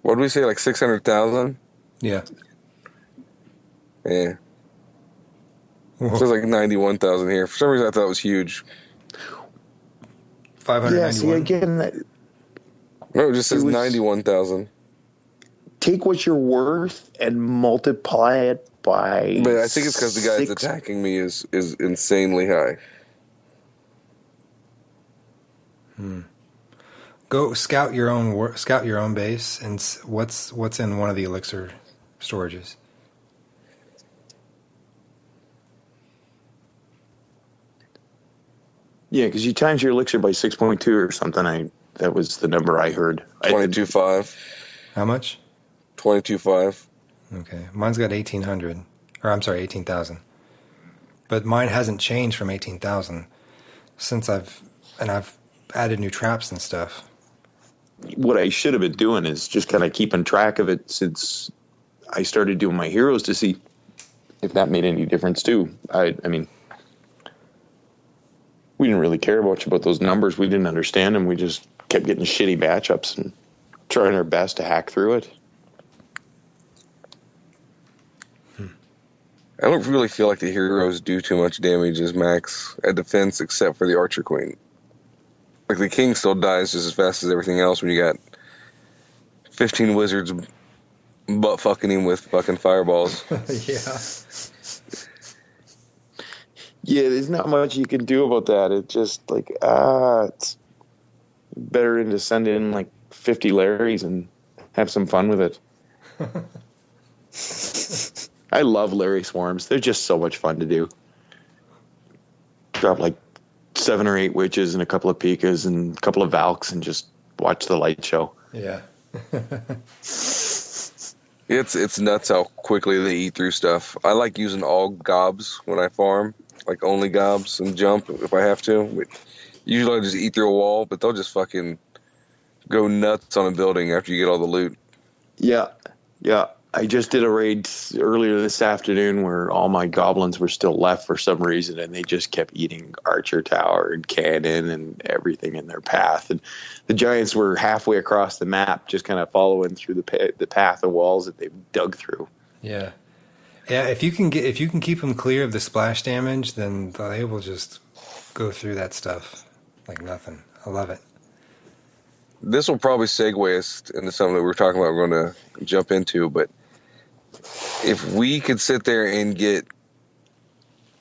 What did we say? Like 600,000? Yeah. Yeah. Whoa. It says like 91,000 here. For some reason, I thought it was huge. 591. Yeah. See, again, No, it just says It was- 91,000. take what you're worth and multiply it by. But I think it's because the guy that's 6. attacking me is insanely high. Go scout your own base and what's in one of the elixir storages. Yeah, because you times your elixir by 6.2 or something. That was the number I heard. 22.5. How much? 22.5. Okay, mine's got 1,800, or I'm sorry, 18,000. But mine hasn't changed from 18,000 since I've added new traps and stuff. what I should have been doing is just kind of keeping track of it since I started doing my heroes to see if that made any difference too. I mean, we didn't really care much about those numbers. We didn't understand them. We just kept getting shitty matchups and trying our best to hack through it. I don't really feel like the heroes do too much damage as max at defense, except for the Archer Queen. Like, the King still dies just as fast as everything else when you got 15 wizards butt fucking him with fucking fireballs. Yeah. Yeah, there's not much you can do about that. It's just like, it's better to send in like 50 Larrys and have some fun with it. I love Larry Swarms. They're just so much fun to do. Drop like 7 or 8 witches and a couple of Pikas and a couple of Valks and just watch the light show. Yeah. It's nuts how quickly they eat through stuff. I like using all gobs when I farm, like only gobs and jump if I have to. Usually I just eat through a wall, but they'll just fucking go nuts on a building after you get all the loot. Yeah. I just did a raid earlier this afternoon where all my goblins were still left for some reason, and they just kept eating Archer Tower and Cannon and everything in their path. And the giants were halfway across the map, just kind of following through the path of walls that they've dug through. Yeah. Yeah, if you can keep them clear of the splash damage, then they will just go through that stuff like nothing. I love it. This will probably segue us into something that we're talking about. We're going to jump into, but if we could sit there and get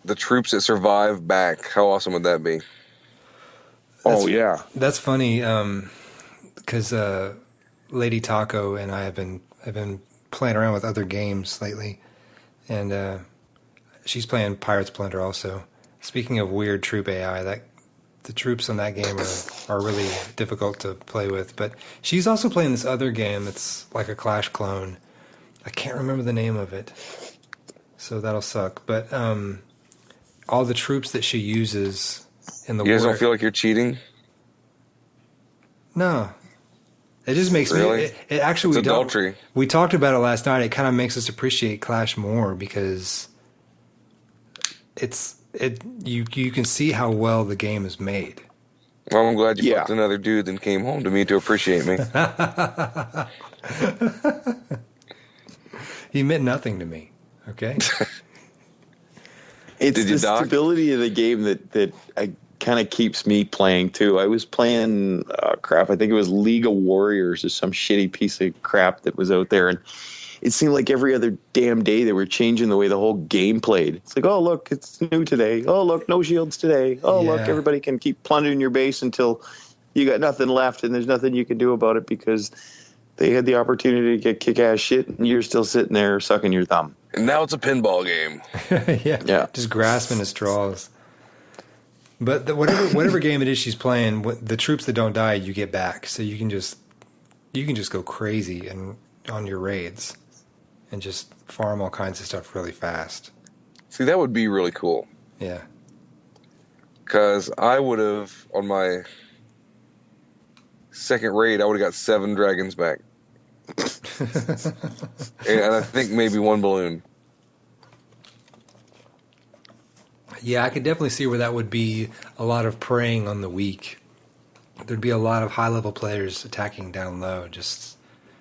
the troops that survive back, how awesome would that be? Yeah. That's funny, because Lady Taco and I have been playing around with other games lately, and she's playing Pirate Splendor also. Speaking of weird troop AI, the troops on that game are really difficult to play with. But she's also playing this other game that's like a Clash clone. I can't remember the name of it, so that'll suck. But all the troops that she uses in the You guys war, don't feel like you're cheating? no, it just makes Really? me. It actually It's adultery. We talked about it last night. It kind of makes us appreciate Clash more because you can see how well the game is made. Well, I'm glad you Yeah. fucked another dude and came home to me to appreciate me. He meant nothing to me. Okay. It's Did you the dock? stability of the game that kind of keeps me playing too. I was playing I think it was League of Warriors or some shitty piece of crap that was out there, and it seemed like every other damn day they were changing the way the whole game played. It's like, oh look, it's new today. Oh look, no shields today. Oh look, Yeah. everybody can keep plundering your base until you got nothing left, and there's nothing you can do about it because they had the opportunity to get kick-ass shit, and you're still sitting there sucking your thumb. And now it's a pinball game. Yeah. Just grasping at straws. But whatever game it is she's playing, the troops that don't die, you get back. So you can just go crazy and on your raids and just farm all kinds of stuff really fast. See, that would be really cool. Yeah. Because I would have, on my second raid, I would have got 7 dragons back. And I think maybe 1 balloon. Yeah, I could definitely see where that would be a lot of preying on the weak. There'd be a lot of high-level players attacking down low just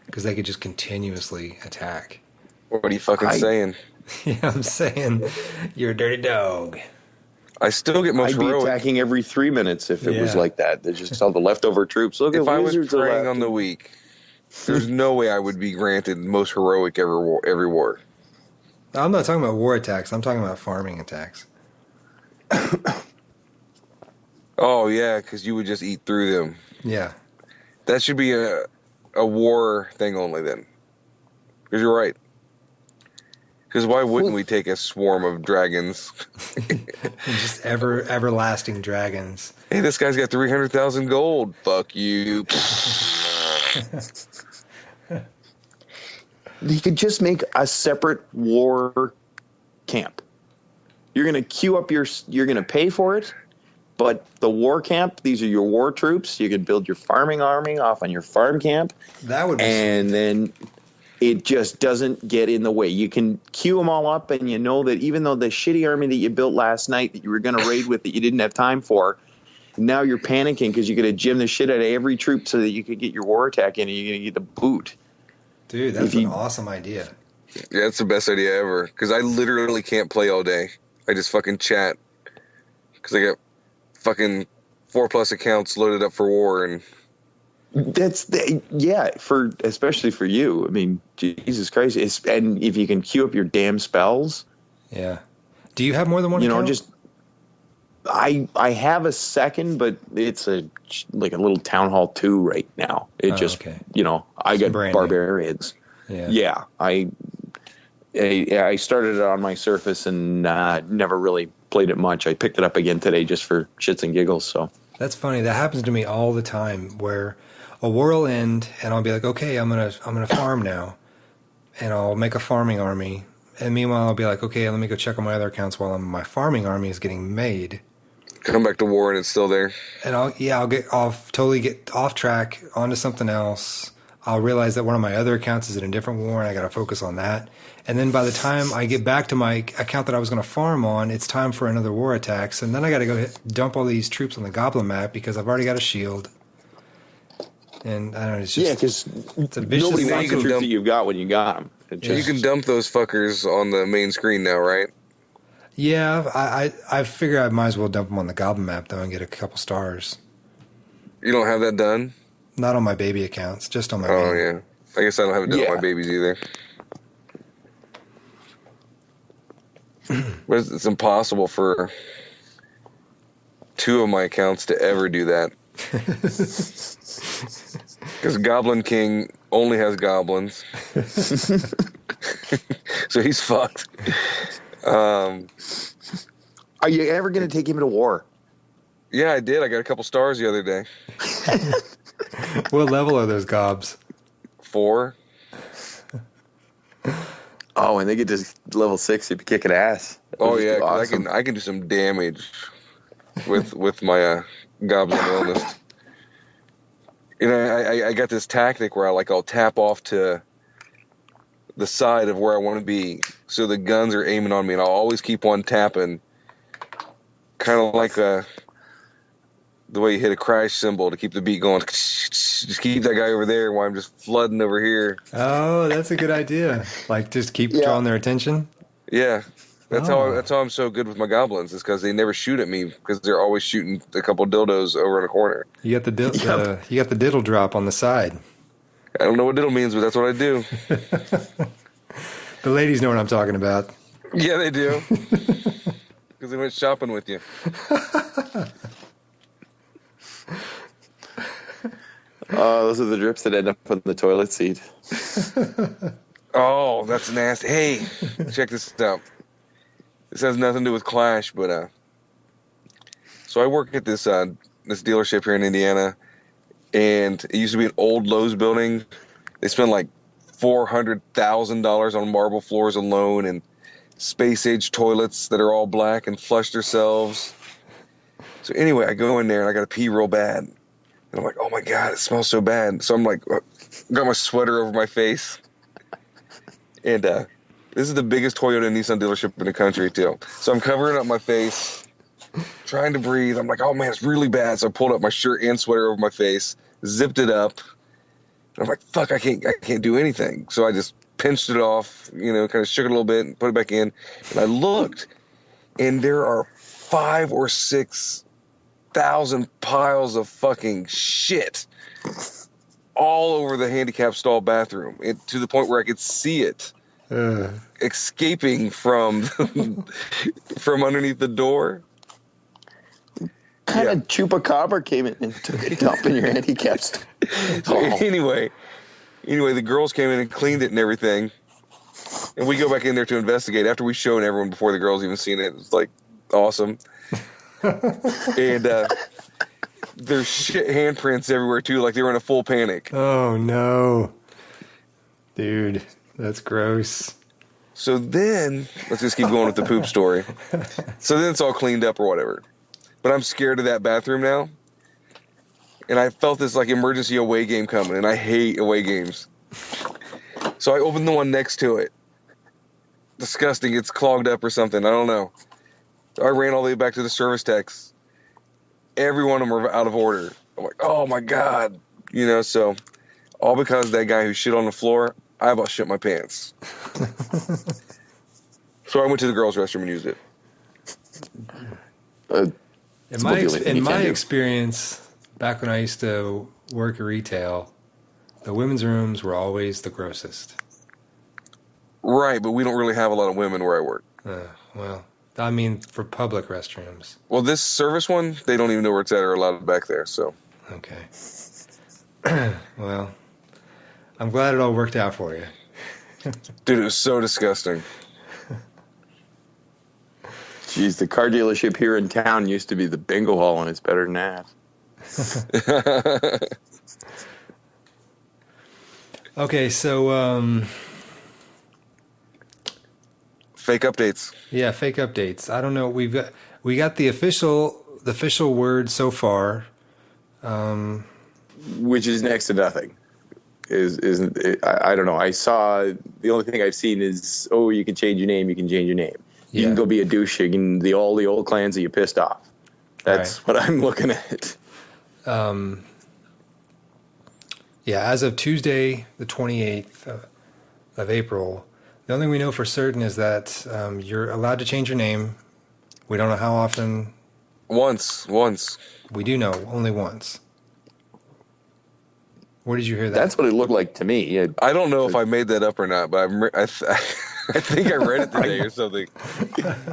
because they could just continuously attack. What are you fucking saying? Yeah, I'm saying you're a dirty dog. I still get most I'd be heroic. attacking every 3 minutes if it was Yeah. like that. There's just all the leftover troops. Look If at I was wizards are preying left. on the weak, there's no way I would be granted most heroic every war. I'm not talking about war attacks. I'm talking about farming attacks. Oh, yeah, because you would just eat through them. Yeah. That should be a war thing only then. Because you're right. Because why wouldn't we take a swarm of dragons? And just everlasting dragons. Hey, this guy's got 300,000 gold. Fuck you. You could just make a separate war camp. You're going to queue up you're going to pay for it. But the war camp, these are your war troops. You could build your farming army off on your farm camp. That would be and sweet. then it just doesn't get in the way. You can queue them all up, and you know that even though the shitty army that you built last night that you were going to raid with that you didn't have time for, now you're panicking because you could have gym the shit out of every troop so that you could get your war attack in and you're going to get the boot. Dude, that's an awesome idea. Yeah, that's the best idea ever. Because I literally can't play all day. I just fucking chat. Because I got fucking 4+ accounts loaded up for war, and especially for you. I mean, Jesus Christ. And if you can queue up your damn spells. Yeah. Do you have more than one account? I have a second, but it's like a little Town Hall 2 right now. I got barbarians. Yeah. I started it on my Surface and never really played it much. I picked it up again today just for shits and giggles. So that's funny. That happens to me all the time where a war will end and I'll be like, okay, I'm gonna farm now, and I'll make a farming army. And meanwhile, I'll be like, okay, let me go check on my other accounts while my farming army is getting made. Come back to war and it's still there. And I'll get off track onto something else. I'll realize that one of my other accounts is in a different war and I got to focus on that. And then by the time I get back to my account that I was going to farm on, it's time for another war attack. So then I got to go dump all these troops on the goblin map because I've already got a shield. And I don't know, it's just... Yeah, because nobody wants the troops that you've got when you got them. You can dump those fuckers on the main screen now, right? Yeah, I figure I might as well dump them on the goblin map, though, and get a couple stars. You don't have that done? Not on my baby accounts, just on my Oh, baby. yeah. I guess I don't have it done on my babies either. But it's impossible for 2 of my accounts to ever do that. Because Goblin King only has goblins. So he's fucked. Are you ever going to take him to war? Yeah, I did. I got a couple stars the other day. What level are those gobs? 4. Oh, and they get to level 6, you'd be kicking ass. Oh yeah, awesome. I can do some damage with my goblin illness. You know, I got this tactic where I'll tap off to the side of where I want to be, so the guns are aiming on me, and I'll always keep one tapping, kind of like the way you hit a crash cymbal to keep the beat going. Just keep that guy over there while I'm just flooding over here. Oh, that's a good idea. Like, just keep drawing their attention? Yeah. That's how I'm so good with my goblins, is because they never shoot at me, because they're always shooting a couple dildos over in a corner. You got the diddle drop on the side. I don't know what diddle means, but that's what I do. The ladies know what I'm talking about. Yeah, they do. Because they went shopping with you. Those are the drips that end up on the toilet seat. Oh, that's nasty. Hey, check this out. This has nothing to do with Clash, but so I work at this dealership here in Indiana, and it used to be an old Lowe's building. They spent like $400,000 on marble floors alone and space-age toilets that are all black and flush themselves. So anyway, I go in there and I got to pee real bad. And I'm like, oh my God, it smells so bad. So I'm like, got my sweater over my face. And this is the biggest Toyota and Nissan dealership in the country, too. So I'm covering up my face, trying to breathe. I'm like, oh man, it's really bad. So I pulled up my shirt and sweater over my face, zipped it up. And I'm like, fuck, I can't do anything. So I just pinched it off, kind of shook it a little bit and put it back in. And I looked, and there are 5,000 or 6,000 piles of fucking shit all over the handicap stall bathroom, to the point where I could see it escaping from from underneath the door. Kind of chupacabra came in and took a dump in your handicap stall. So anyway, the girls came in and cleaned it and everything, and we go back in there to investigate after we showed everyone before the girls even seen it. It's like awesome. And there's shit handprints everywhere too, like they were in a full panic. Oh no, dude, that's gross. So then let's just keep going with the poop story. So then it's all cleaned up or whatever. But but I'm scared of that bathroom now. And I felt this like emergency away game coming, and I hate away games. So I opened the one next to it. Disgusting. It's clogged up or something. I don't know. So I ran all the way back to the service techs. Every one of them are out of order. I'm like, oh my God. You know, so all because of that guy who shit on the floor, I about shit my pants. So I went to the girls' restroom and used it. In my experience, back when I used to work retail, the women's rooms were always the grossest. Right, but we don't really have a lot of women where I work. Well, I mean, for public restrooms. Well, this service one, they don't even know where it's at or allowed back there, so. Okay. Well, I'm glad it all worked out for you. Dude, it was so disgusting. Jeez, the car dealership here in town used to be the bingo hall, and it's better than that. Okay, so Fake updates. yeah, fake updates. I don't know. We got the official word so far. Which is next to nothing. I don't know. I saw the only thing I've seen is you can change your name. You can change your name. You can go be a douche. You can all the old clans that you pissed off. That's what I'm looking at. Yeah, as of Tuesday, the 28th of April, the only thing we know for certain is that you're allowed to change your name. We don't know how often. Once. We do know only once. Where did you hear that? That's what it looked like to me. I don't know if I made that up or not, but I think I read it today or something.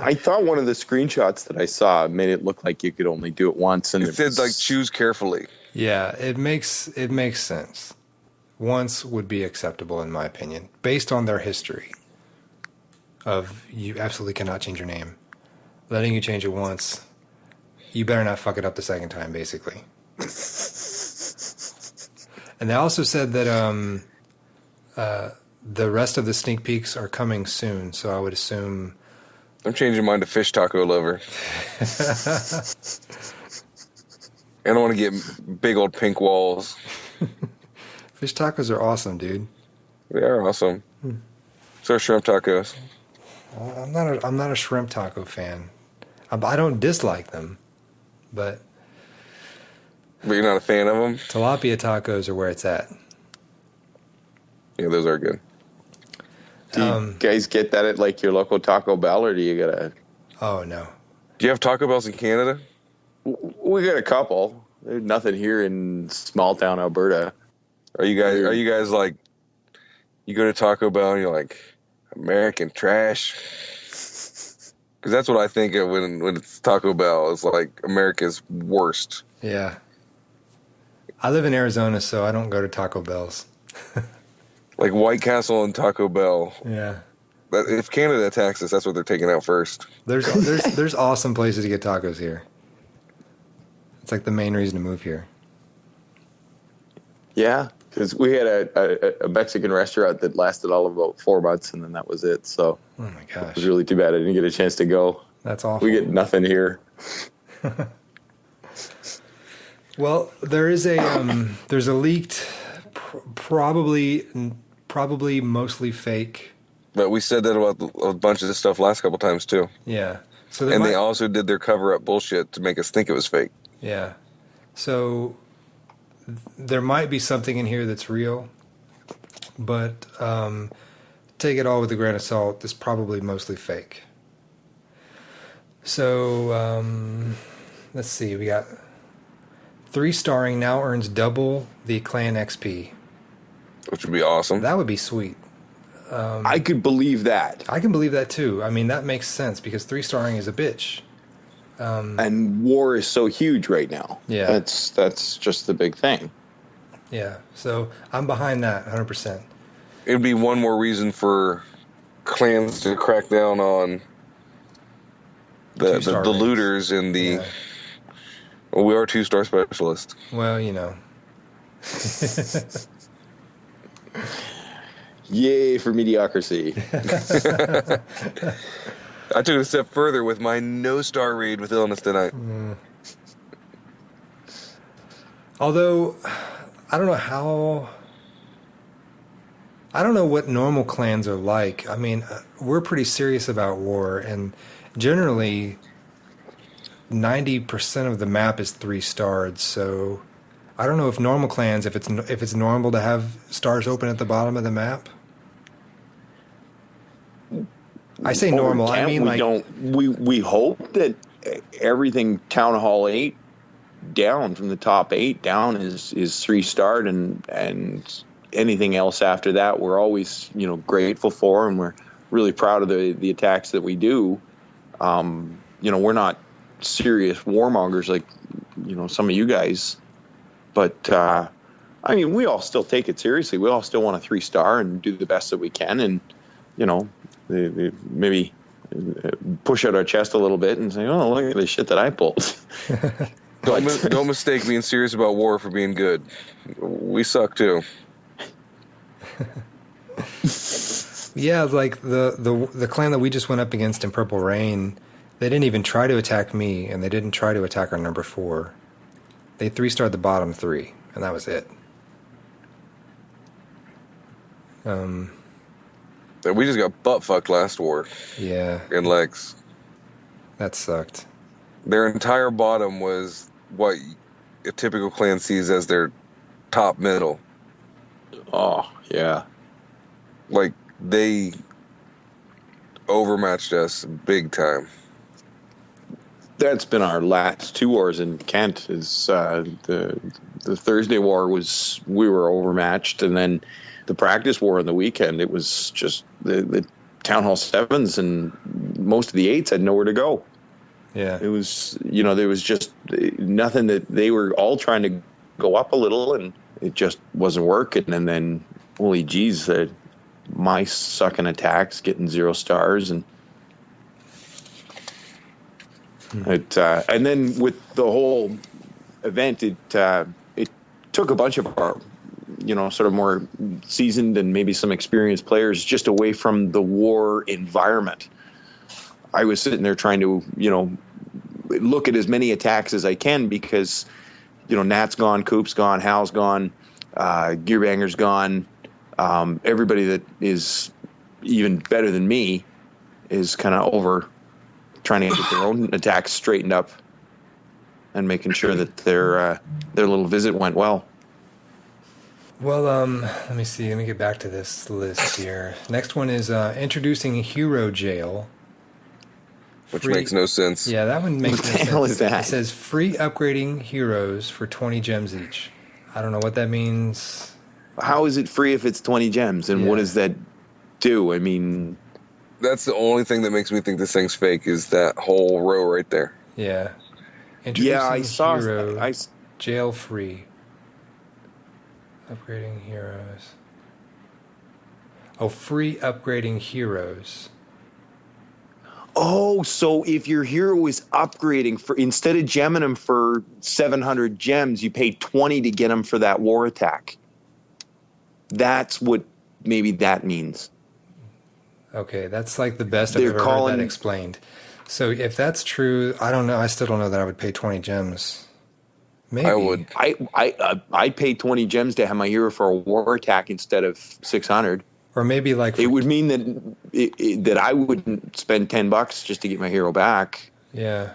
I thought one of the screenshots that I saw made it look like you could only do it once, and It said like choose carefully. Yeah, it makes sense. Once would be acceptable in my opinion, based on their history of you absolutely cannot change your name. Letting you change it once, you better not fuck it up the second time, basically. And they also said that the rest of the sneak peeks are coming soon, so I would assume... I'm changing mine to fish taco lover. I don't want to get big old pink walls. Fish tacos are awesome, dude. They are awesome. So are shrimp tacos. I'm not a shrimp taco fan. I don't dislike them, but But you're not a fan of them? tilapia tacos are where it's at. Yeah, those are good. do you guys get that at like your local Taco Bell, or do you gotta? Oh no. Do you have Taco Bells in Canada? We got a couple. There's nothing here in small town Alberta. Are you guys like, you go to Taco Bell and you're like, American trash? Because that's what I think of when it's Taco Bell. It's like America's worst. Yeah. I live in Arizona, so I don't go to Taco Bells. Like White Castle and Taco Bell. Yeah. If Canada attacks us, that's what they're taking out first. There's awesome places to get tacos here. It's like the main reason to move here. Yeah, because we had a Mexican restaurant that lasted all of about 4 months, and then that was it. So Oh my it gosh. was really too bad I didn't get a chance to go. That's awful. We get nothing here. Well, there is there's a leaked, probably mostly fake. But we said that about a bunch of this stuff last couple times too. Yeah. So And they also did their cover-up bullshit to make us think it was fake. Yeah. So there might be something in here that's real, but take it all with a grain of salt. It's probably mostly fake. So let's see. We got 3 starring now earns double the clan XP. Which would be awesome. That would be sweet. I could believe that. I can believe that too. I mean, that makes sense because 3 starring is a bitch. And war is so huge right now. Yeah. That's just the big thing. Yeah. So I'm behind that 100%. It'd be one more reason for clans to crack down on the 2-star rates. looters and the... Yeah. Well, we are 2-star specialists. Well, you know. Yay for mediocrity. I took it a step further with my no-star raid with illness tonight. Although, I don't know what normal clans are like. I mean, we're pretty serious about war, and generally 90% of the map is 3-starred, so I don't know if normal clans, if it's normal to have stars open at the bottom of the map. I say normal, I mean we hope that everything Town Hall 8 down from the top 8 down is 3-starred, and anything else after that we're always grateful for, and we're really proud of the attacks that we do. We're not serious warmongers like some of you guys, but I mean, we all still take it seriously. We all still want a 3-star and do the best that we can, and maybe push out our chest a little bit and say, oh, look at the shit that I pulled. Don't mistake being serious about war for being good. We suck too. Yeah, like the clan that we just went up against in Purple Rain, they didn't even try to attack me, and they didn't try to attack our number 4. They 3-starred the bottom 3, and that was it. We just got butt fucked last war. Yeah. In Lex. That sucked. Their entire bottom was what a typical clan sees as their top middle. Oh, yeah. Like, they overmatched us big time. That's been our last 2 wars in Kent. Is the Thursday war was we were overmatched, and then the practice war on the weekend, it was just the Town Hall 7s and most of the 8s had nowhere to go. Yeah. It was, there was just nothing. That they were all trying to go up a little, and it just wasn't working. And then, holy geez, my sucking attacks getting 0 stars, and and then with the whole event, it took a bunch of our, sort of more seasoned and maybe some experienced players just away from the war environment. I was sitting there trying to, look at as many attacks as I can because, Nat's gone, Coop's gone, Hal's gone, Gearbanger's gone. Everybody that is even better than me is kind of over trying to get their own attacks straightened up and making sure that their little visit went well. Well, let me see. Let me get back to this list here. Next one is introducing Hero Jail. Which makes no sense. Yeah, that one makes no sense. What the hell is that? It says free upgrading heroes for 20 gems each. I don't know what that means. How is it free if it's 20 gems? And what does that do? I mean, that's the only thing that makes me think this thing's fake is that whole row right there. Yeah. Introducing I saw hero, jail free. Upgrading heroes. Oh, free upgrading heroes. Oh, so if your hero is upgrading, for instead of gemming him for 700 gems, you pay 20 to get him for that war attack. That's what maybe that means. Okay, that's like the best I've ever heard that explained. So if that's true, I don't know. I still don't know that I would pay 20 gems. Maybe. I would. I'd pay 20 gems to have my hero for a war attack instead of 600. Or maybe like... It would mean that I wouldn't spend $10 just to get my hero back. Yeah.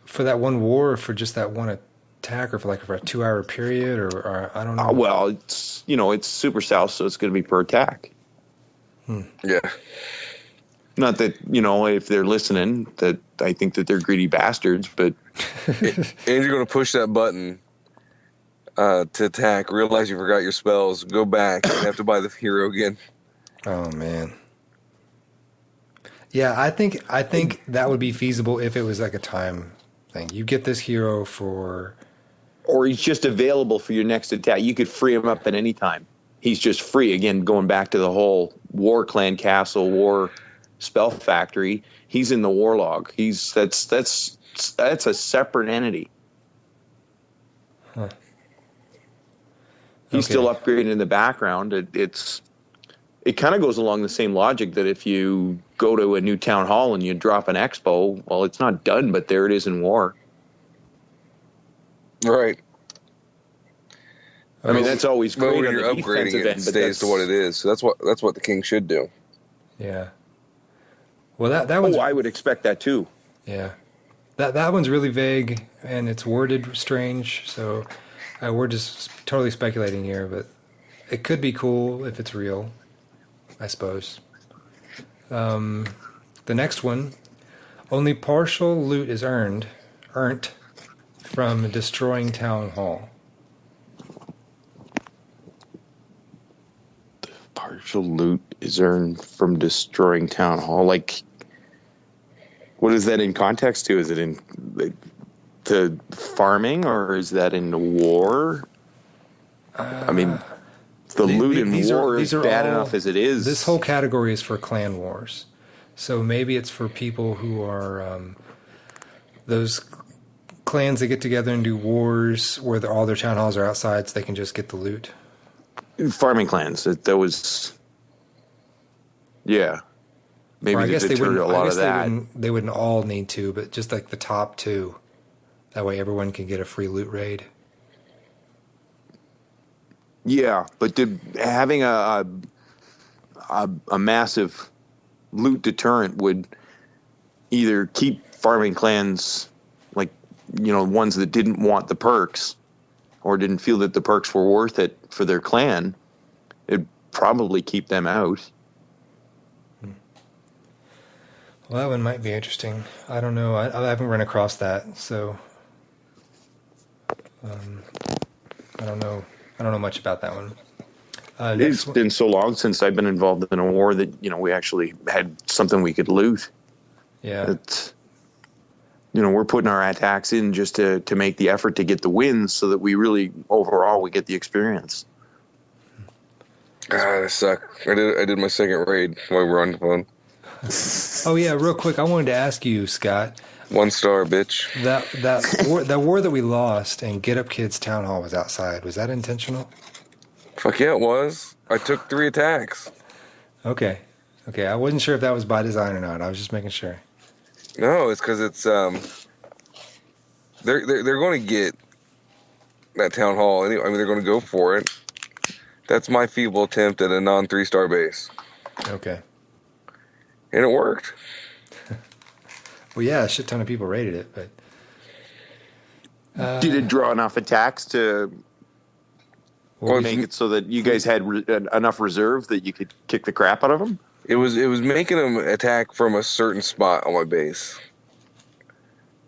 For that one war, or for just that one attack, or for a 2-hour period, or I don't know. Well, it's it's Super South, so it's going to be per attack. Yeah. Not that, if they're listening, that I think that they're greedy bastards, but... And you're going to push that button to attack, realize you forgot your spells, go back, and have to buy the hero again. Oh, man. Yeah, I think that would be feasible if it was like a time thing. You get this hero for... Or he's just available for your next attack. You could free him up at any time. He's just free. Again, going back to the whole War Clan Castle, War Spell Factory, he's in the War Log. That's a separate entity. Huh. He's still upgrading in the background. It kind of goes along the same logic that if you go to a new town hall and you drop an expo, well, it's not done, but there it is in war. Right. I mean, that's always But great when on you're the upgrading defensive it, end, it but stays to what it is. So that's what the king should do. Yeah. Well, that one's I would expect that too. yeah. That one's really vague and it's worded strange. So we're just totally speculating here, but it could be cool if it's real, I suppose. The next one, only partial loot is earned from destroying town hall. Partial loot is earned from destroying town hall. Like, what is that in context to? Is it in to farming, or is that in war? I mean, the loot in war is bad enough as it is. This whole category is for clan wars. So maybe it's for people who are those clans that get together and do wars where all their town halls are outside so they can just get the loot. Farming clans. That was, yeah. Maybe Or I guess to they deter wouldn't. a lot I guess of that. they wouldn't all need to, but just like the top two. That way, everyone can get a free loot raid. Yeah, but having a massive loot deterrent would either keep farming clans, like, you know, ones that didn't want the perks or didn't feel that the perks were worth it for their clan. It'd probably keep them out. Well, that one might be interesting. I don't know. I haven't run across that, so I don't know. I don't know much about that one. It's been so long since I've been involved in a war that, you know, we actually had something we could loot. Yeah. It's, you know, we're putting our attacks in just to make the effort to get the wins so that we really, overall, we get the experience. That suck. I did my second raid while we were on the phone. Oh yeah, real quick, I wanted to ask you, Scott. 1 star, bitch. That war that we lost and Get Up Kids Town Hall was outside. Was that intentional? Fuck yeah, it was. I took 3 attacks. Okay. I wasn't sure if that was by design or not. I was just making sure. No, it's because it's they're going to get that town hall anyway. I mean, they're going to go for it. That's my feeble attempt at a non 3-star base, Okay. and it worked. Well, yeah, a shit ton of people rated it, but Did it draw enough attacks to Well, make it so that you guys had enough reserve that you could kick the crap out of them? It was making them attack from a certain spot on my base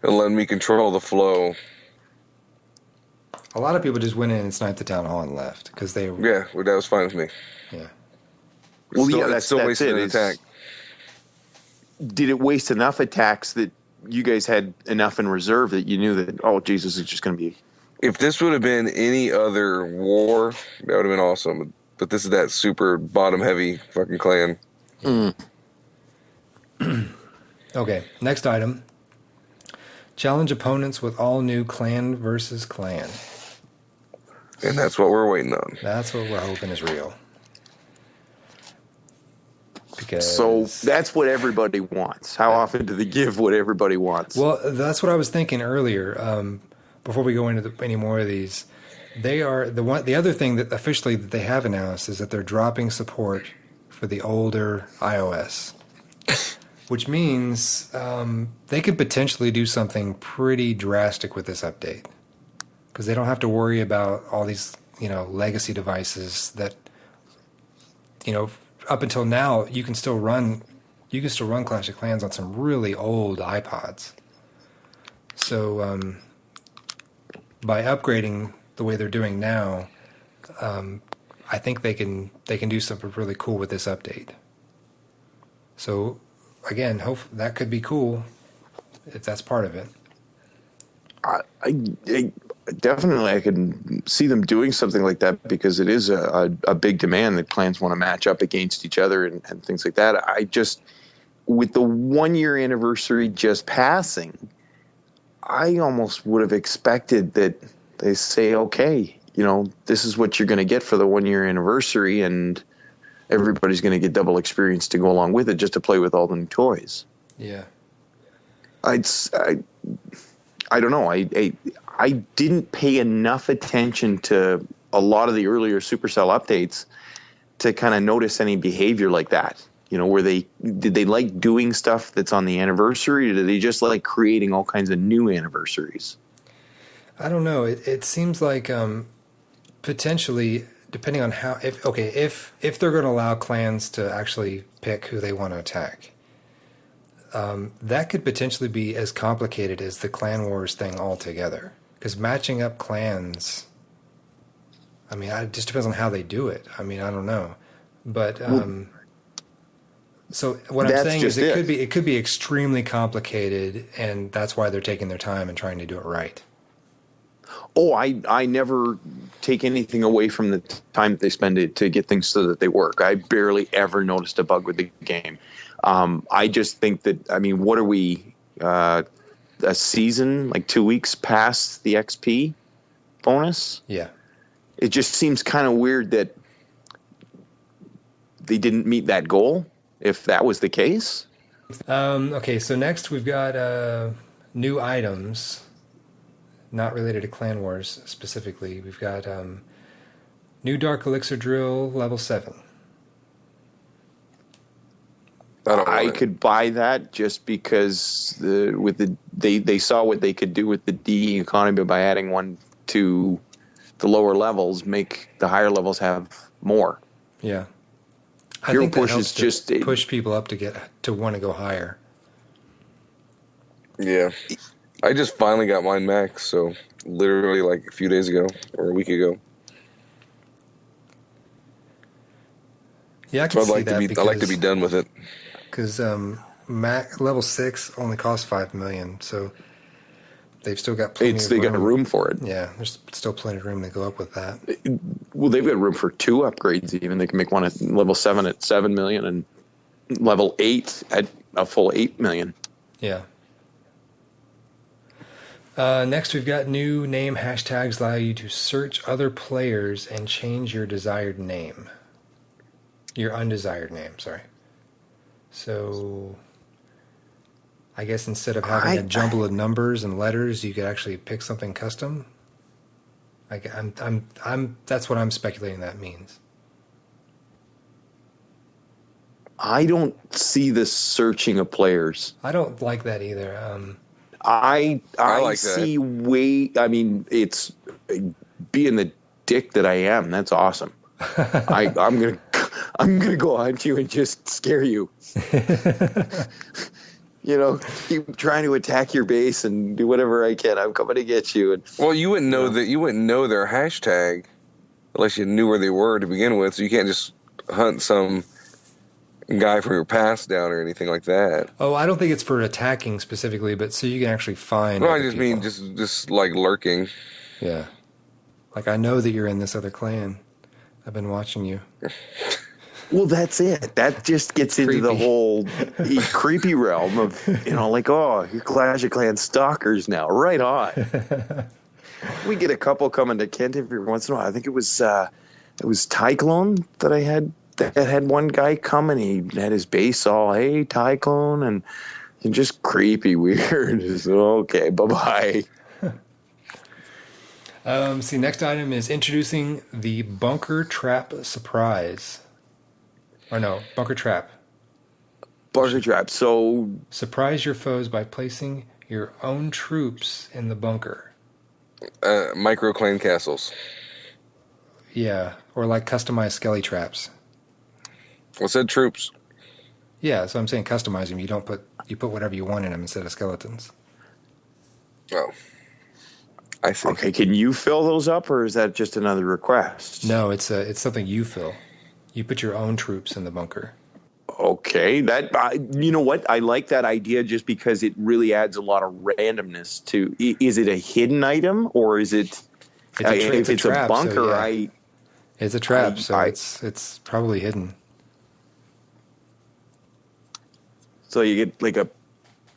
and letting me control the flow. a lot of people just went in and sniped the town hall and left because they. Yeah, well, that was fine with me. Yeah. Well, Still- yeah, it's that's still wasting it, an is- attack. Did it waste enough attacks that you guys had enough in reserve that you knew that, oh, Jesus, it's just going to be... If this would have been any other war, that would have been awesome. But this is that super bottom heavy fucking clan. Okay. Next item. Challenge opponents with all new clan versus clan. And that's what we're waiting on. That's what we're hoping is real. Because So that's what everybody wants. How often do they give what everybody wants? well, that's what I was thinking earlier. Before we go into any more of these, they are the other thing that officially that they have announced is that they're dropping support for the older iOS, which means they could potentially do something pretty drastic with this update because they don't have to worry about all these legacy devices that up until now you can still run Clash of Clans on some really old iPods. So by upgrading the way they're doing now, I think they can do something really cool with this update. So again, hope that could be cool if that's part of it. I definitely I can see them doing something like that because it is a big demand that clans want to match up against each other and things like that. I just, with the 1 year anniversary just passing, I almost would have expected that they say, okay, this is what you're going to get for the 1 year anniversary, and everybody's going to get double experience to go along with it just to play with all the new toys. Yeah. I don't know. I didn't pay enough attention to a lot of the earlier Supercell updates to kind of notice any behavior like that. You know, did they like doing stuff that's on the anniversary, or did they just like creating all kinds of new anniversaries? I don't know. It seems like potentially, depending on how, if they're going to allow clans to actually pick who they want to attack, that could potentially be as complicated as the Clan Wars thing altogether. Because matching up clans, I mean, it just depends on how they do it. I mean, I don't know, but so what I'm saying is it could be extremely complicated, and that's why they're taking their time and trying to do it right. Oh, I never take anything away from the time that they spend it to get things so that they work. I barely ever noticed a bug with the game. I just think that, I mean, what are we, a season, like 2 weeks past the XP bonus? Yeah. It just seems kind of weird that they didn't meet that goal, if that was the case. Okay, so next we've got new items, not related to Clan Wars specifically. We've got new Dark Elixir Drill level 7. I could buy that just because they saw what they could do with the D economy by adding one to the lower levels, make the higher levels have more. Yeah. I Hero think that push helps is just to push people up to want to go higher. Yeah. I just finally got mine max, so literally like a few days ago or a week ago. Yeah, I can So see that I'd like to be done with it. Because level 6 only costs $5 million, so they've still got plenty of room. They got room for it. Yeah, there's still plenty of room to go up with that. Well, they've got room for 2 upgrades even. They can make one at level 7 at $7 million and level 8 at a full $8 million. Yeah. Next, we've got new name hashtags allow you to search other players and change your desired name. Your undesired name, sorry. So, I guess instead of having a jumble of numbers and letters, you could actually pick something custom. That's what I'm speculating that means. I don't see the searching of players. I don't like that either. I like see I mean, it's being the dick that I am. That's awesome. I'm gonna go on to you and just scare you. You know, keep trying to attack your base and do whatever I can. I'm coming to get you. And, well, you wouldn't know that. You wouldn't know their hashtag unless you knew where they were to begin with. So you can't just hunt some guy from your past down or anything like that. Oh, I don't think it's for attacking specifically, but so you can actually find. No, I other just people. mean just like lurking. Yeah, like I know that you're in this other clan. I've been watching you. well, that's it. That just gets into the whole creepy realm of, you know, like, oh, you're Clash of Clans stalkers now. Right on. We get a couple coming to Kent every once in a while. I think it was Tyclone that I had. That had one guy come and he had his base all, hey, Tyclone, and just creepy, weird. Just, okay, bye-bye. See, next item is introducing the Bunker Trap Surprise. Or no, Bunker Trap. Bunker Trap. So surprise your foes by placing your own troops in the bunker. Micro clan castles. Yeah, or like customized skelly traps. I said troops. Yeah, so I'm saying customize them. You put whatever you want in them instead of skeletons. Oh, I see. Okay, can you fill those up, or is that just another request? No, it's something you fill. You put your own troops in the bunker. Okay, you know what? I like that idea just because it really adds a lot of randomness to. Is it a hidden item or is it? If it's a bunker, so yeah. It's a trap, it's probably hidden. So you get like a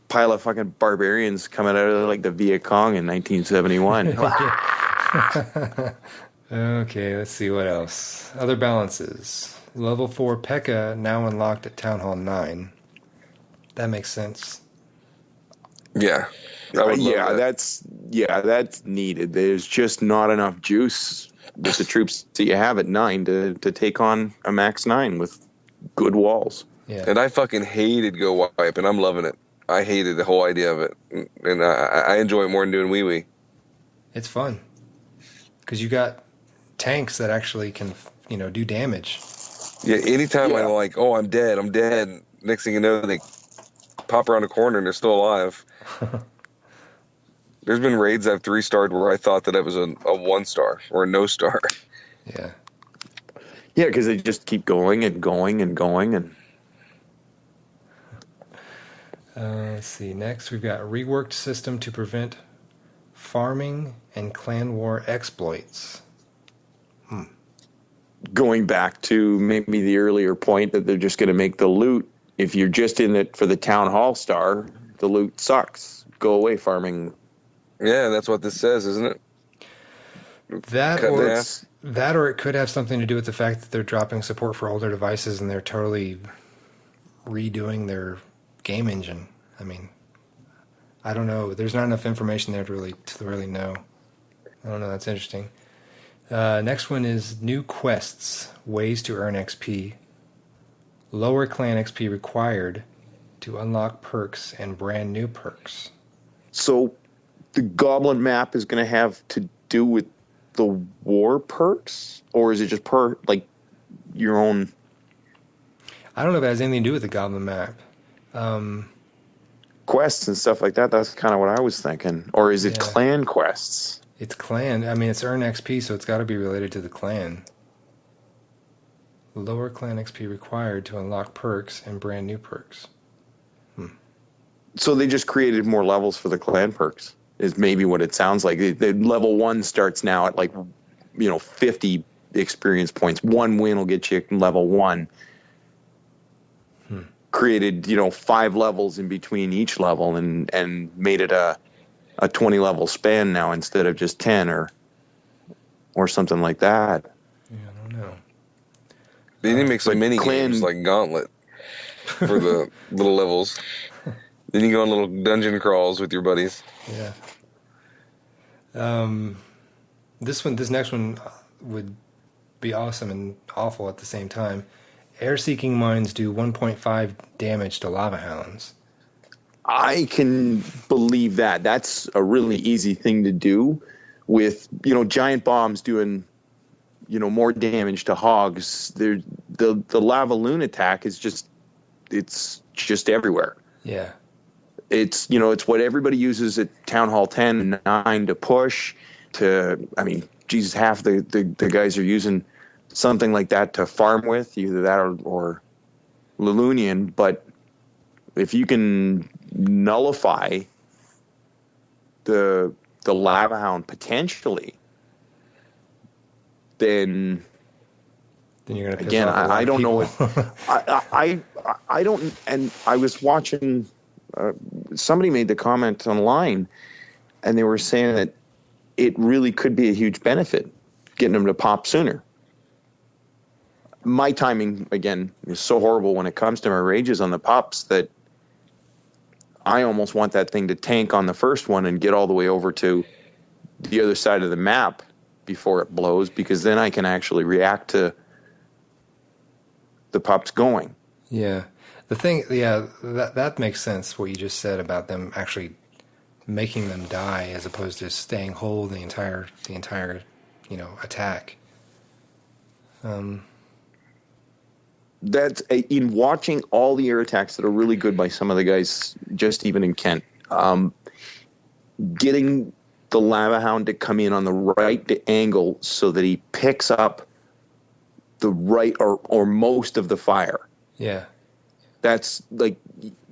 pile of fucking barbarians coming out of like the Viet Cong in 1971. Okay, let's see what else. Other balances. Level 4 P.E.K.K.A. now unlocked at Town Hall 9. That makes sense. Yeah. I would love that's needed. There's just not enough juice with the troops that you have at 9 to take on a max 9 with good walls. Yeah. And I fucking hated Go Wipe, and I'm loving it. I hated the whole idea of it, and I enjoy it more than doing Wee Wee. It's fun because you got tanks that actually can, do damage. Yeah, anytime I'm like, oh, I'm dead. Next thing you know, they pop around a corner and they're still alive. There's been raids I've 3-starred where I thought that it was a 1-star or a no-star. Yeah. Yeah, because they just keep going and going and going. And Let's see. Next, we've got reworked system to prevent farming and clan war exploits. going back to maybe the earlier point that they're just going to make the loot. If you're just in it for the town hall star, the loot sucks. Go away, farming. Yeah, that's what this says, isn't it? That Cut or it could have something to do with the fact that they're dropping support for older devices and they're totally redoing their game engine. I mean, I don't know. There's not enough information there to really know. I don't know. That's interesting. Next one is new quests, ways to earn XP. Lower clan XP required to unlock perks and brand new perks. So the goblin map is going to have to do with the war perks, or is it just your own? I don't know if it has anything to do with the goblin map. Quests and stuff like that. That's kind of what I was thinking. Or is it Yeah. clan quests? It's clan. I mean, it's earn XP, so it's got to be related to the clan. Lower clan XP required to unlock perks and brand new perks. So they just created more levels for the clan perks, is maybe what it sounds like. The level 1 starts now at 50 experience points. One win will get you level 1. Created, 5 levels in between each level and made it a 20 level span now instead of just 10 or something like that. Yeah, I don't know. They need to make some mini clan- games like Gauntlet for the little levels. Then you go on little dungeon crawls with your buddies. Yeah. This next one would be awesome and awful at the same time. Air-seeking mines do 1.5 damage to lava hounds. I can believe that. That's a really easy thing to do with, giant bombs doing, more damage to hogs. The lava loon attack is it's just everywhere. Yeah. It's, it's what everybody uses at Town Hall 10 and 9 to push Jesus, half the guys are using something like that to farm with, either that or Lilunian. But if you can nullify the lava hound potentially, then Then you're going to again, I don't know I don't, and I was watching, somebody made the comment online, and they were saying that it really could be a huge benefit getting them to pop sooner. My timing, again, is so horrible when it comes to my rages on the pops that I almost want that thing to tank on the first one and get all the way over to the other side of the map before it blows, because then I can actually react to the pups going. Yeah. That makes sense, what you just said about them actually making them die as opposed to staying whole the entire attack. That's in watching all the air attacks that are really good by some of the guys, just even in Kent, getting the lava hound to come in on the right angle so that he picks up the right or most of the fire. Yeah. That's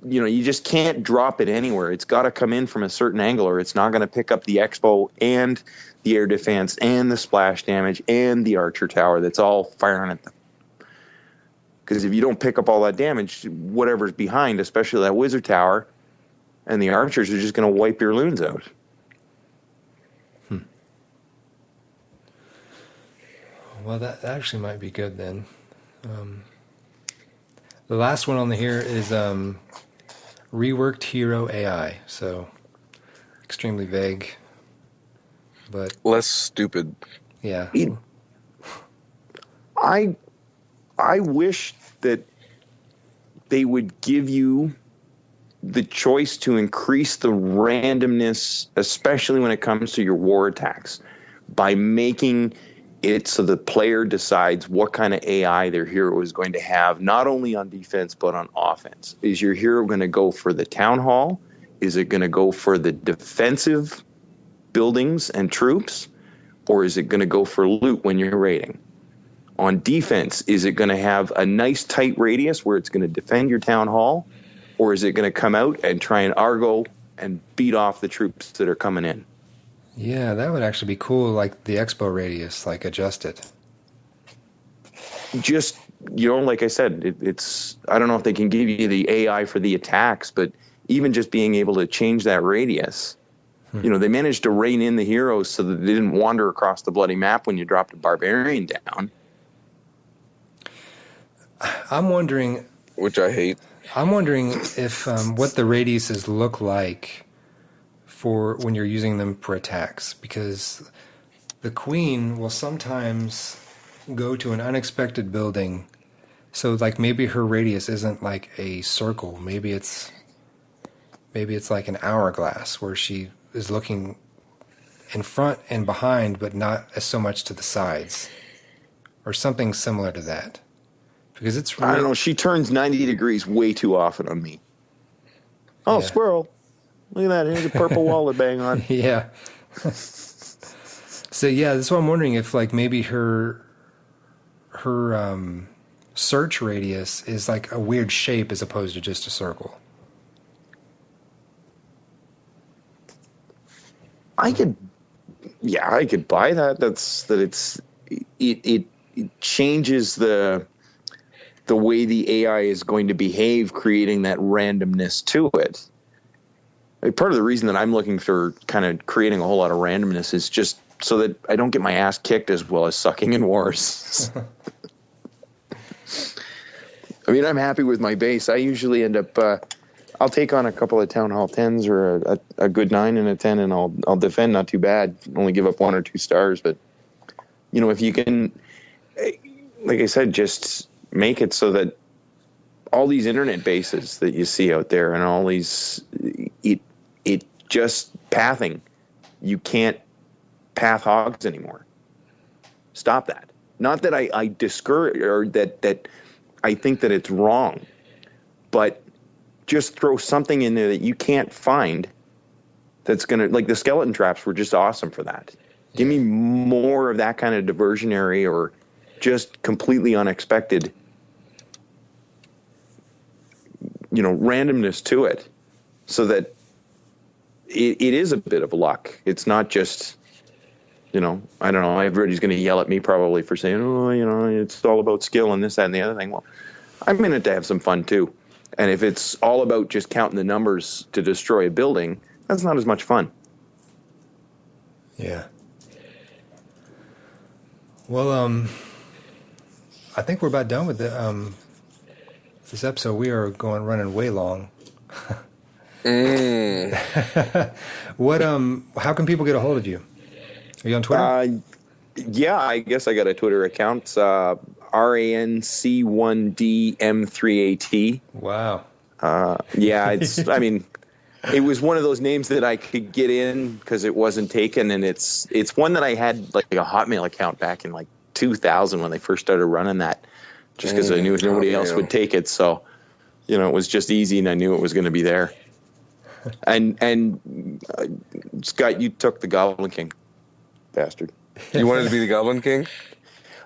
you just can't drop it anywhere. It's got to come in from a certain angle, or it's not going to pick up the expo and the air defense and the splash damage and the archer tower that's all firing at them. Because if you don't pick up all that damage, whatever's behind, especially that wizard tower and the archers, are just going to wipe your loons out. Well, that actually might be good then. The last one on here is reworked hero AI. So extremely vague, but Less stupid. yeah. I wish that they would give you the choice to increase the randomness, especially when it comes to your war attacks, by making it so the player decides what kind of AI their hero is going to have, not only on defense, but on offense. Is your hero going to go for the town hall? Is it going to go for the defensive buildings and troops? Or is it going to go for loot when you're raiding? On defense, is it going to have a nice tight radius where it's going to defend your town hall? Or is it going to come out and try and argo and beat off the troops that are coming in? Yeah, that would actually be cool, like the expo radius, like adjust it. Just, like I said, it's, I don't know if they can give you the AI for the attacks, but even just being able to change that radius. They managed to rein in the heroes so that they didn't wander across the bloody map when you dropped a barbarian down. I'm wondering, Which I hate. if what the radiuses look like for when you're using them for attacks, because the queen will sometimes go to an unexpected building. So like maybe her radius isn't like a circle. Maybe it's like an hourglass where she is looking in front and behind, but not as so much to the sides, or something similar to that. Because it's really, I don't know. She turns 90 degrees way too often on me. Oh, Yeah. squirrel. Look at that. Here's a purple wall to bang on. yeah. So yeah, that's why I'm wondering if like maybe her search radius is like a weird shape as opposed to just a circle. I could buy that. It changes the way the AI is going to behave, creating that randomness to it. Like, part of the reason that I'm looking for kind of creating a whole lot of randomness is just so that I don't get my ass kicked as well as sucking in wars. I mean, I'm happy with my base. I usually end up, I'll take on a couple of Town Hall 10s or a good 9 and a 10, and I'll defend not too bad. Only give up 1 or 2 stars. But, if you can, like I said, just make it so that all these internet bases that you see out there and all these, it just pathing. You can't path hogs anymore. Stop that. Not that I discourage or that I think that it's wrong, but just throw something in there that you can't find that's going to, like the skeleton traps were just awesome for that. Give me more of that kind of diversionary or just completely unexpected, randomness to it, so that it is a bit of luck. It's not just, I don't know, everybody's going to yell at me probably for saying, it's all about skill and this, that, and the other thing. Well, I'm in it to have some fun too. And if it's all about just counting the numbers to destroy a building, that's not as much fun. Yeah. Well, I think we're about done with this episode. We are running way long. What? How can people get a hold of you? Are you on Twitter? Yeah, I guess I got a Twitter account. RANC1DM3AT. Wow. Yeah, it's. I mean, it was one of those names that I could get in because it wasn't taken, and it's one that I had like a Hotmail account back in like 2000 when they first started running that, just because I knew nobody else would take it. So, it was just easy, and I knew it was going to be there. And Scott, you took the Goblin King, bastard. You wanted to be the Goblin King?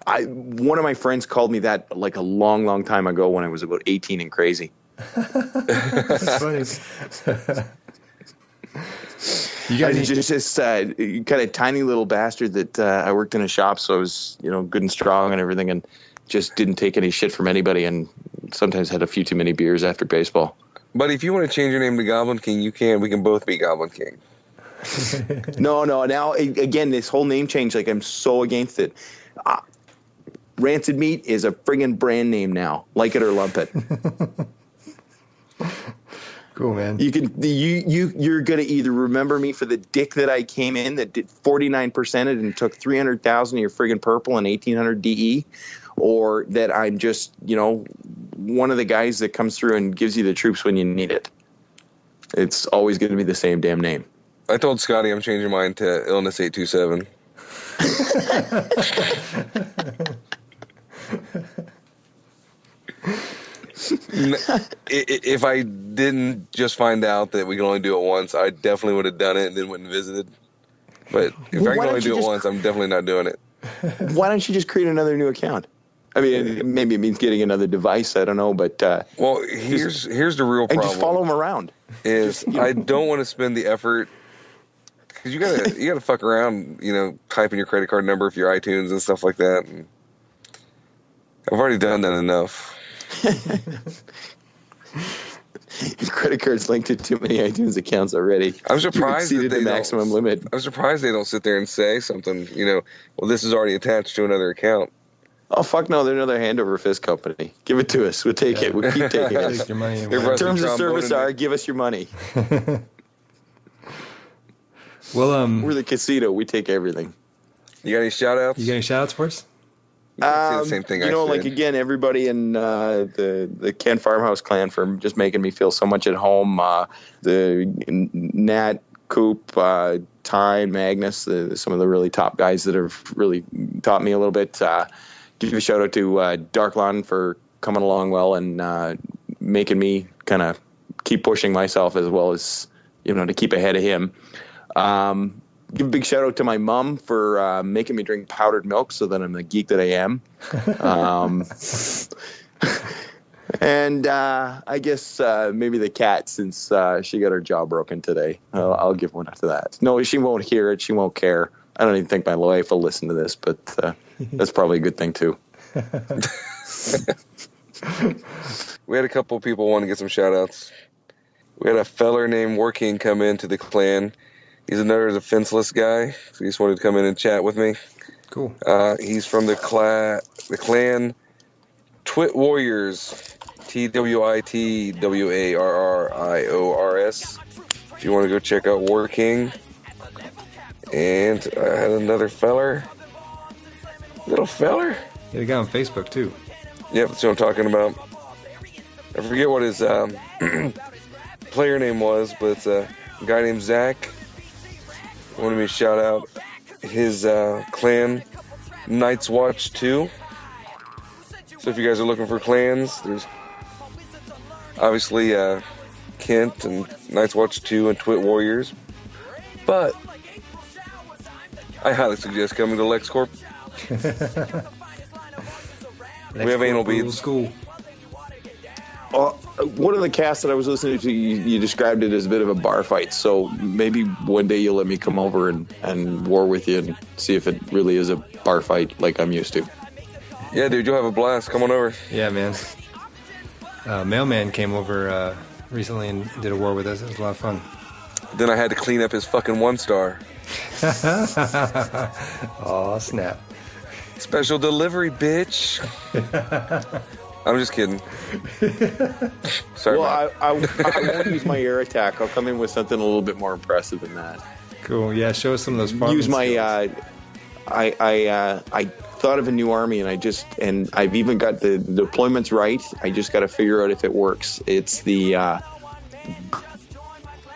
One of my friends called me that like a long, long time ago when I was about 18 and crazy. That's funny. You guys just this kind of tiny little bastard that I worked in a shop, so I was good and strong and everything, and just didn't take any shit from anybody, and sometimes had a few too many beers after baseball. But if you want to change your name to Goblin King, you can. We can both be Goblin King. No. Now again, this whole name change, like I'm so against it. Rancid Meat is a friggin' brand name now. Like it or lump it. Cool, man. You're gonna either remember me for the dick that I came in that did 49% and took 300,000 of your friggin' purple and 1800 DE, or that I'm just one of the guys that comes through and gives you the troops when you need it. It's always going to be the same damn name. I told Scotty I'm changing mine to Illness 827. If I didn't just find out that we can only do it once, I definitely would have done it and then went and visited. But if I can only do it once, I'm definitely not doing it. Why don't you just create another new account? I mean, maybe it means getting another device. I don't know, but well, here's the real problem. And just follow them around. I don't want to spend the effort because you gotta fuck around, typing your credit card number for your iTunes and stuff like that. And I've already done that enough. Your credit card's linked to too many iTunes accounts already. I'm surprised you exceeded the maximum limit. I'm surprised they don't sit there and say something. Well, this is already attached to another account. Oh, fuck no, they're another hand over fist company. Give it to us. We'll take it. We'll keep taking it. Take your money. Terms of service are, give us your money. Well, we're the casino. We take everything. You got any shout-outs? You got any shout-outs for us? You can say the same thing like, again, everybody in the Kent Farmhouse clan for just making me feel so much at home. The Nat, Coop, Ty, Magnus, some of the really top guys that have really taught me a little bit. Give a shout out to Darklon for coming along well and making me kind of keep pushing myself as well as, to keep ahead of him. Give a big shout out to my mom for making me drink powdered milk so that I'm the geek that I am. And I guess maybe the cat, since she got her jaw broken today. I'll give one to that. No, she won't hear it. She won't care. I don't even think my wife will listen to this, but that's probably a good thing, too. We had a couple people want to get some shout-outs. We had a feller named Working come into the clan. He's another defenseless guy, so he just wanted to come in and chat with me. Cool. He's from the clan Twit Warriors, TWITWARRIORS. If you want to go check out War King. And I had another feller. Little feller? Yeah, the guy on Facebook, too. Yep, that's what I'm talking about. I forget what his player name was, but it's a guy named Zach. Wanted me to shout out his clan, Night's Watch 2. So if you guys are looking for clans, there's obviously Kent and Night's Watch 2 and Twit Warriors. But I highly suggest coming to LexCorp. We have anal beads. School. One of the casts that I was listening to, you described it as a bit of a bar fight. So maybe one day you'll let me come over and war with you and see if it really is a bar fight like I'm used to. Yeah, dude, you'll have a blast. Come on over. Yeah, man. Mailman came over recently and did a war with us. It was a lot of fun. Then I had to clean up his fucking 1-star. Oh, snap. Special delivery, bitch. I'm just kidding. Sorry. Well, I won't use my air attack. I'll come in with something a little bit more impressive than that. Cool. Yeah, show us some of those farming Use my skills. I thought of a new army and I've even got the deployments right. I just got to figure out if it works. It's the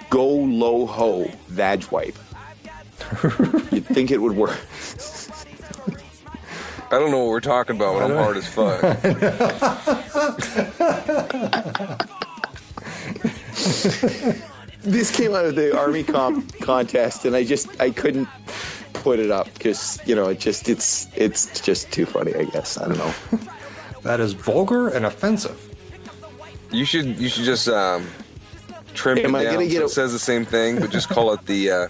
Go Low Ho Vag Wipe. You'd think it would work. I don't know what we're talking about, but I'm hard as fuck. This came out of the Army contest, and I couldn't put it up because it's just too funny. I guess I don't know. That is vulgar and offensive. You should just trim it Am I down gonna so get it says the same thing, but just call it the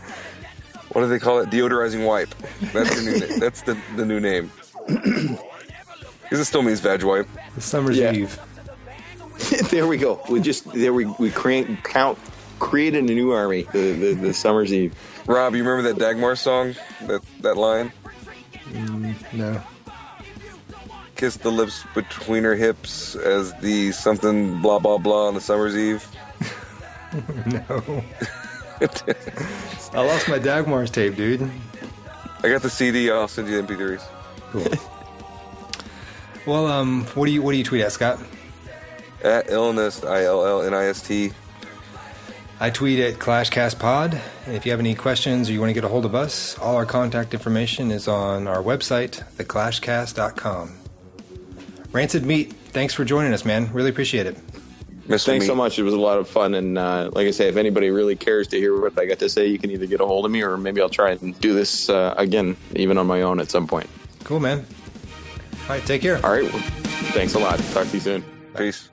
what do they call it? Deodorizing wipe. That's the new name. That's the new name. Because it still means veg wipe. The summer's eve. There we go. We created a new army. The summer's eve. Rob, you remember that Dagmar song? That line? No. Kiss the lips between her hips as the something blah blah blah on the summer's eve. No. I lost my Dagmar's tape, dude. I got the CD. I'll send you the MP3s. Cool. Well, what do you tweet at, Scott? At Illnist, ILLNIST. I tweet at ClashCastPod. And if you have any questions or you want to get a hold of us, all our contact information is on our website, theclashcast.com. Rancid Meat, thanks for joining us, man. Really appreciate it. Mr. Thanks Meat. so much. It was a lot of fun. And like I say, if anybody really cares to hear what I got to say, you can either get a hold of me or maybe I'll try and do this again, even on my own at some point. Cool, man. All right, take care. All right. Well, thanks a lot. Talk to you soon. Peace.